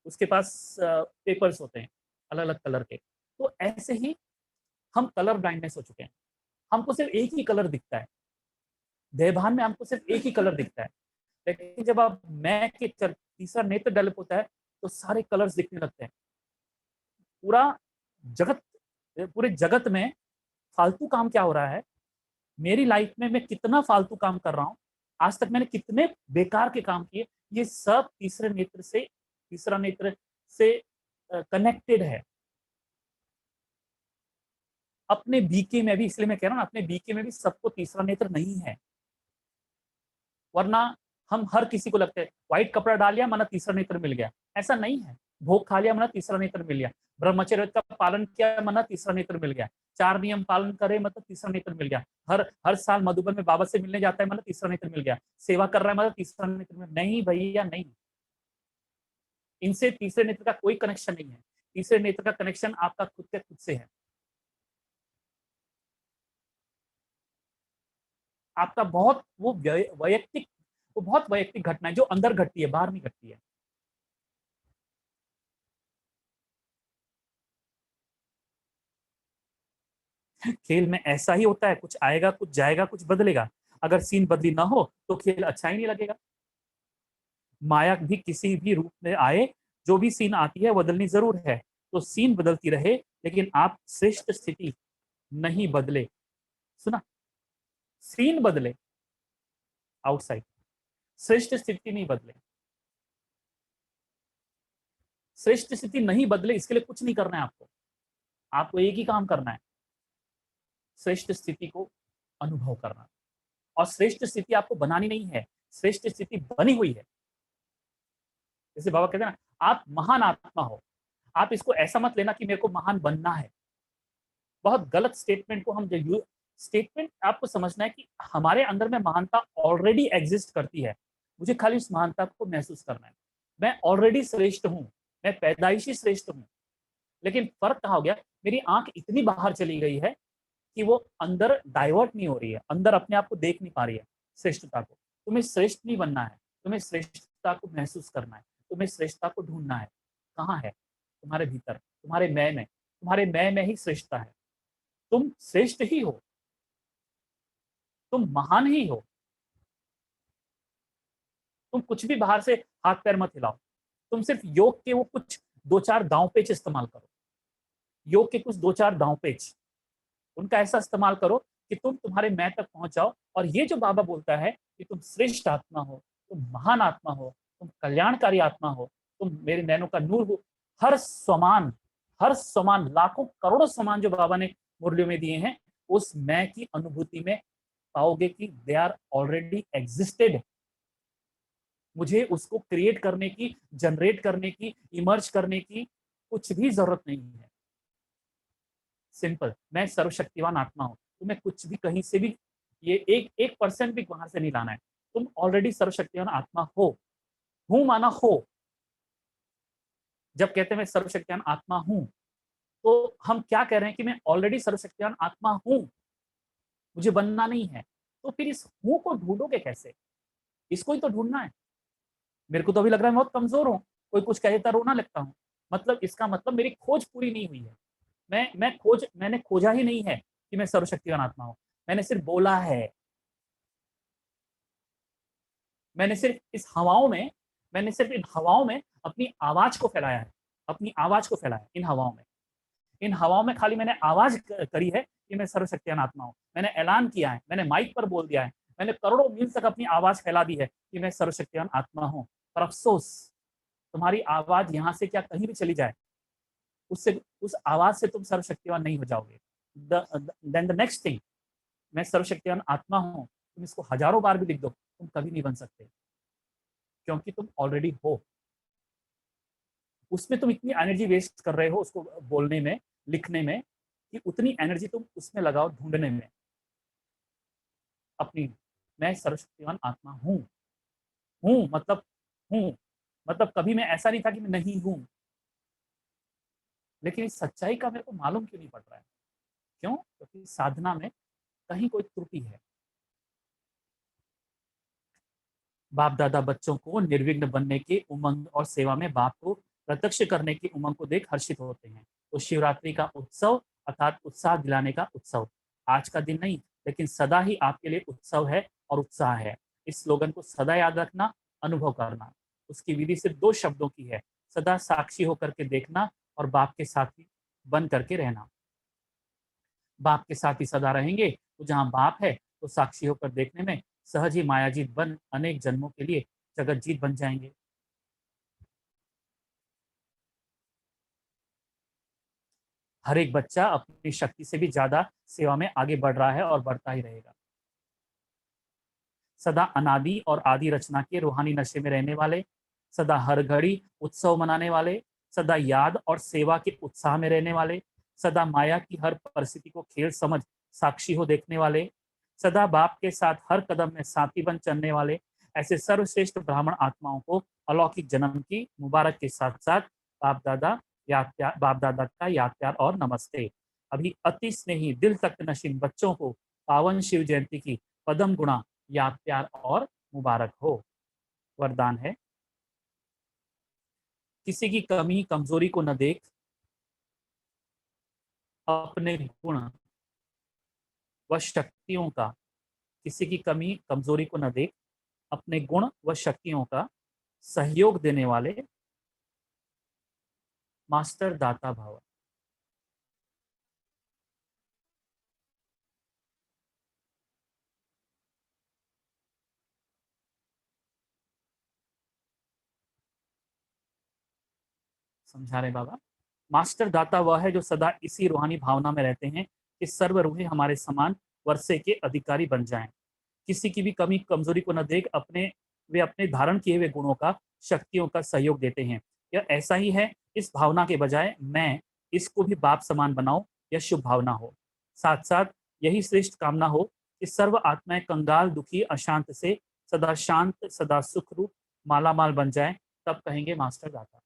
उसके पास पेपर्स होते हैं अलग अलग कलर के। तो ऐसे ही हम कलर ब्लाइंडनेस हो चुके हैं, हमको सिर्फ एक ही कलर दिखता है, देहभान में हमको सिर्फ एक ही कलर दिखता है। लेकिन जब आप मैं के तीसरा नेत्र डेवलप होता है तो सारे कलर्स दिखने लगते हैं। पूरा जगत, पूरे जगत में फालतू काम क्या हो रहा है, मेरी लाइफ में मैं कितना फालतू काम कर रहा हूँ, आज तक मैंने कितने बेकार के काम किए, ये सब तीसरा नेत्र से कनेक्टेड है। अपने बीके में भी, इसलिए मैं कह रहा हूँ अपने बीके में भी सबको तीसरा नेत्र नहीं है, वरना हम हर किसी को लगता है व्हाइट कपड़ा डाल लिया माना तीसरा नेत्र मिल गया, ऐसा नहीं है। भोग खा लिया माना तीसरा नेत्र मिल गया, ब्रह्मचर्य का पालन किया माना तीसरा नेत्र मिल गया, 4 नियम पालन करे मतलब तीसरा नेत्र मिल गया, हर हर साल मधुबन में बाबा से मिलने जाता है मतलब तीसरा नेत्र मिल गया, सेवा कर रहा है मतलब तीसरा नेत्र मिल गया। नहीं भैया नहीं, इनसे तीसरे नेत्र का कोई कनेक्शन नहीं है। तीसरे नेत्र का कनेक्शन आपका खुद के खुद से है। आपका बहुत वो वैयक्तिक, वो बहुत वैयक्तिक घटना है जो अंदर घटती है, बाहर नहीं घटती है। खेल में ऐसा ही होता है, कुछ आएगा कुछ जाएगा कुछ बदलेगा, अगर सीन बदली ना हो तो खेल अच्छा ही नहीं लगेगा। माया भी किसी भी रूप में आए, जो भी सीन आती है बदलनी जरूर है, तो सीन बदलती रहे लेकिन आप श्रेष्ठ स्थिति नहीं बदले। सुना, सीन बदले आउटसाइड, श्रेष्ठ स्थिति नहीं बदले। श्रेष्ठ स्थिति नहीं बदले इसके लिए कुछ नहीं करना है आपको, आपको एक ही काम करना है, श्रेष्ठ स्थिति को अनुभव करना। और श्रेष्ठ स्थिति आपको बनानी नहीं है, श्रेष्ठ स्थिति बनी हुई है। जैसे बाबा कहते हैं ना, आप महान आत्मा हो, आप इसको ऐसा मत लेना कि मेरे को महान बनना है। बहुत गलत स्टेटमेंट को हम जो स्टेटमेंट आपको समझना है कि हमारे अंदर में महानता ऑलरेडी एग्जिस्ट करती है, मुझे खाली उस महानता को महसूस करना है। मैं ऑलरेडी श्रेष्ठ हूं, मैं पैदाइशी श्रेष्ठ हूं, लेकिन फर्क कहाँ हो गया, मेरी आंख इतनी बाहर चली गई है कि वो अंदर डाइवर्ट नहीं हो रही है, अंदर अपने आप को देख नहीं पा रही है श्रेष्ठता को। तुम्हें श्रेष्ठ नहीं बनना है, तुम्हें श्रेष्ठता को महसूस करना है, तुम्हें श्रेष्ठता को ढूंढना है। कहाँ है? तुम्हारे भीतर, तुम्हारे मैं में, तुम्हारे मैं में ही श्रेष्ठता है। तुम श्रेष्ठ ही हो, तुम महान ही हो। तुम कुछ भी बाहर से हाथ पैर मत हिलाओ, तुम सिर्फ योग के वो कुछ 2-4 दांव पेच इस्तेमाल करो, योग के कुछ 2-4 दांव पेच, उनका ऐसा इस्तेमाल करो कि तुम तुम्हारे मैं तक पहुंच जाओ। और ये जो बाबा बोलता है कि तुम श्रेष्ठ आत्मा हो, तुम महान आत्मा हो, तुम कल्याणकारी आत्मा हो, तुम मेरे नैनों का नूर हो, हर समान, हर समान, लाखों करोड़ों समान जो बाबा ने मुरलियों में दिए हैं, उस मैं की अनुभूति में पाओगे कि दे आर ऑलरेडी एग्जिस्टेड। मुझे उसको क्रिएट करने की, जनरेट करने की, इमर्ज करने की कुछ भी जरूरत नहीं है। सिंपल, मैं सर्वशक्तिवान आत्मा हूं, तुम्हें कुछ भी कहीं से भी ये 1% भी वहां से नहीं लाना है। तुम ऑलरेडी सर्वशक्तिवान आत्मा हो, हूं माना हो। जब कहते हैं मैं सर्वशक्तिवान आत्मा हूं, तो हम क्या कह रहे हैं कि मैं ऑलरेडी सर्वशक्तिवान आत्मा हूं, मुझे बनना नहीं है। तो फिर इस हूं को ढूंढोगे कैसे? इसको ही तो ढूंढना है। मेरे को तो अभी लग रहा है मैं बहुत कमजोर हूँ, कोई कुछ कह देता रोना लगता हूँ, मतलब इसका मतलब मेरी खोज पूरी नहीं हुई है। मैंने खोजा ही नहीं है कि मैं सर्वशक्तिवान आत्मा हूं, मैंने सिर्फ बोला है। मैंने सिर्फ इस हवाओं में, मैंने सिर्फ इन हवाओं में अपनी आवाज को फैलाया है, अपनी आवाज को फैलाया इन हवाओं में। इन हवाओं में खाली मैंने आवाज करी है कि मैं सर्वशक्तिवान आत्मा हूं, मैंने ऐलान किया है, मैंने माइक पर बोल दिया है, मैंने करोड़ों मील तक अपनी आवाज फैला दी है कि मैं सर्वशक्तिवान आत्मा हूं। पर अफसोस, तुम्हारी आवाज यहां से क्या कहीं भी चली जाए, उससे, उस आवाज से तुम सर्वशक्तिवान नहीं हो जाओगे। देन द नेक्स्ट थिंग, मैं सर्वशक्तिवान आत्मा हूं, तुम इसको हजारों बार भी लिख दो, तुम कभी नहीं बन सकते, क्योंकि तुम ऑलरेडी हो। उसमें तुम इतनी एनर्जी वेस्ट कर रहे हो उसको बोलने में, लिखने में, कि उतनी एनर्जी तुम उसमें लगाओ ढूंढने में अपनी। मैं सर्वशक्तिमान आत्मा हूं। हूं मतलब हूं मतलब कभी मैं ऐसा नहीं था कि मैं नहीं हूं, लेकिन इस सच्चाई का मेरे को मालूम क्यों नहीं पड़ रहा है? क्यों? क्योंकि साधना में कहीं कोई त्रुटि है। बाप दादा बच्चों को निर्विघ्न बनने के उमंग और सेवा में बाप को प्रत्यक्ष करने की उमंग को देख हर्षित होते हैं। तो शिवरात्रि का उत्सव अर्थात उत्साह दिलाने का उत्सव आज का दिन नहीं, लेकिन सदा ही आपके लिए उत्सव है और उत्साह है। इस स्लोगन को सदा याद रखना, अनुभव करना। उसकी विधि सिर्फ 2 शब्दों की है, सदा साक्षी होकर के देखना और बाप के साथी बन करके रहना। बाप के साथ ही सदा रहेंगे तो जहाँ बाप है तो साक्षी होकर देखने में सहज ही मायाजीत बन अनेक जन्मों के लिए जगत जीत बन जाएंगे। हर एक बच्चा अपनी शक्ति से भी ज्यादा सेवा में आगे बढ़ रहा है और बढ़ता ही रहेगा। सदा अनादि और आदि रचना के रूहानी नशे में रहने वाले, सदा हर घड़ी उत्सव मनाने वाले, सदा याद और सेवा के उत्साह में रहने वाले, सदा माया की हर परिस्थिति को खेल समझ साक्षी हो देखने वाले, सदा बाप के साथ हर कदम में साथी बन चलने वाले, ऐसे सर्वश्रेष्ठ ब्राह्मण आत्माओं को अलौकिक जन्म की मुबारक के साथ साथ बाप दादा का याद प्यार और नमस्ते। अभी अति स्नेही दिल तक नशीन बच्चों को पावन शिव जयंती की पदम गुणा याद प्यार और मुबारक हो। वरदान है, किसी की कमी कमजोरी को न देख, अपने गुण व शक्तियों का किसी की कमी कमजोरी को न देख, अपने गुण व शक्तियों का सहयोग देने वाले मास्टर दाता भव। समझा रहे बाबा? मास्टर दाता वह है जो सदा इसी रूहानी भावना में रहते हैं कि सर्व रूहें हमारे समान वर्षे के अधिकारी बन जाएं। किसी की भी कमी कमजोरी को न देख वे अपने धारण किए हुए गुणों का शक्तियों का सहयोग देते हैं। यह ऐसा ही है, इस भावना के बजाय मैं इसको भी बाप समान बनाऊं, यह शुभ भावना हो। साथ साथ यही श्रेष्ठ कामना हो कि सर्व आत्माएं कंगाल दुखी अशांत से सदा शांत सदा सुख रूप मालामाल बन जाए, तब कहेंगे मास्टर दाता।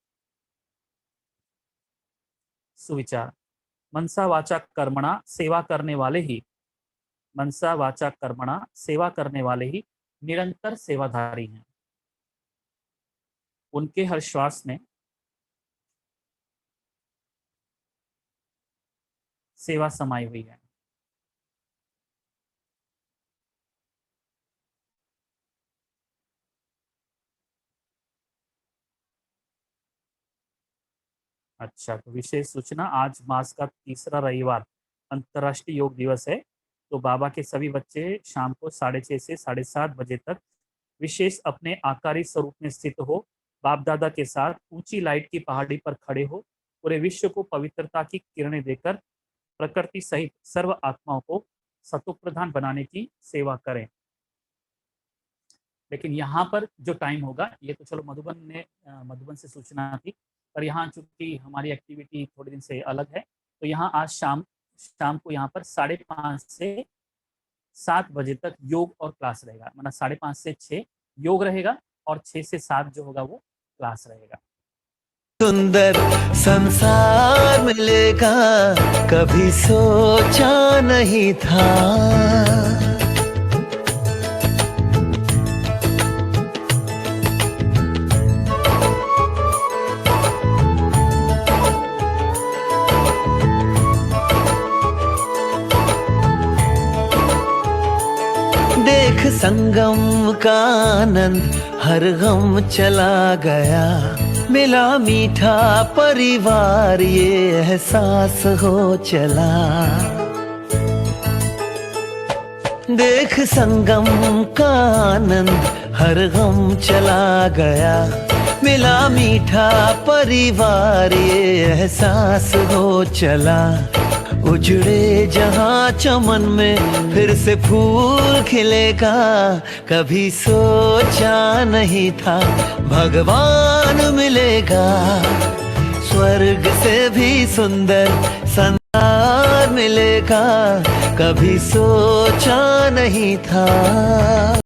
सुविचार, मनसा वाचा कर्मणा सेवा करने वाले ही, मनसा वाचा कर्मणा सेवा करने वाले ही निरंतर सेवाधारी हैं। उनके हर श्वास में सेवा समाई हुई है। अच्छा, तो विशेष सूचना, आज मास का तीसरा रविवार अंतर्राष्ट्रीय योग दिवस है। तो बाबा के सभी बच्चे शाम को 6:30 से 7:30 बजे तक विशेष अपने आकारी स्वरूप में स्थित हो, बाप दादा के साथ ऊंची लाइट की पहाड़ी पर खड़े हो, पूरे विश्व को पवित्रता की किरणें देकर प्रकृति सहित सर्व आत्माओं को सतोप्रधान बनाने की सेवा करें। लेकिन यहाँ पर जो टाइम होगा, ये तो चलो मधुबन से सूचना थी, पर यहाँ चूंकि हमारी एक्टिविटी थोड़े दिन से अलग है, तो यहाँ आज शाम को यहाँ पर 5:30 से 7 बजे तक योग और क्लास रहेगा। मतलब 5:30 से 6 योग रहेगा और 6 से 7 जो होगा वो क्लास रहेगा। सुंदर संसार मिलेगा, कभी सोचा नहीं था। देख संगम का आनंद, हर गम चला गया, मिला मीठा परिवार, ये एहसास हो चला। देख संगम का आनंद, हर गम चला गया, मिला मीठा परिवार, ये एहसास हो चला। उजड़े जहाँ चमन में फिर से फूल खिलेगा, कभी सोचा नहीं था भगवान मिलेगा। स्वर्ग से भी सुंदर संसार मिलेगा, कभी सोचा नहीं था।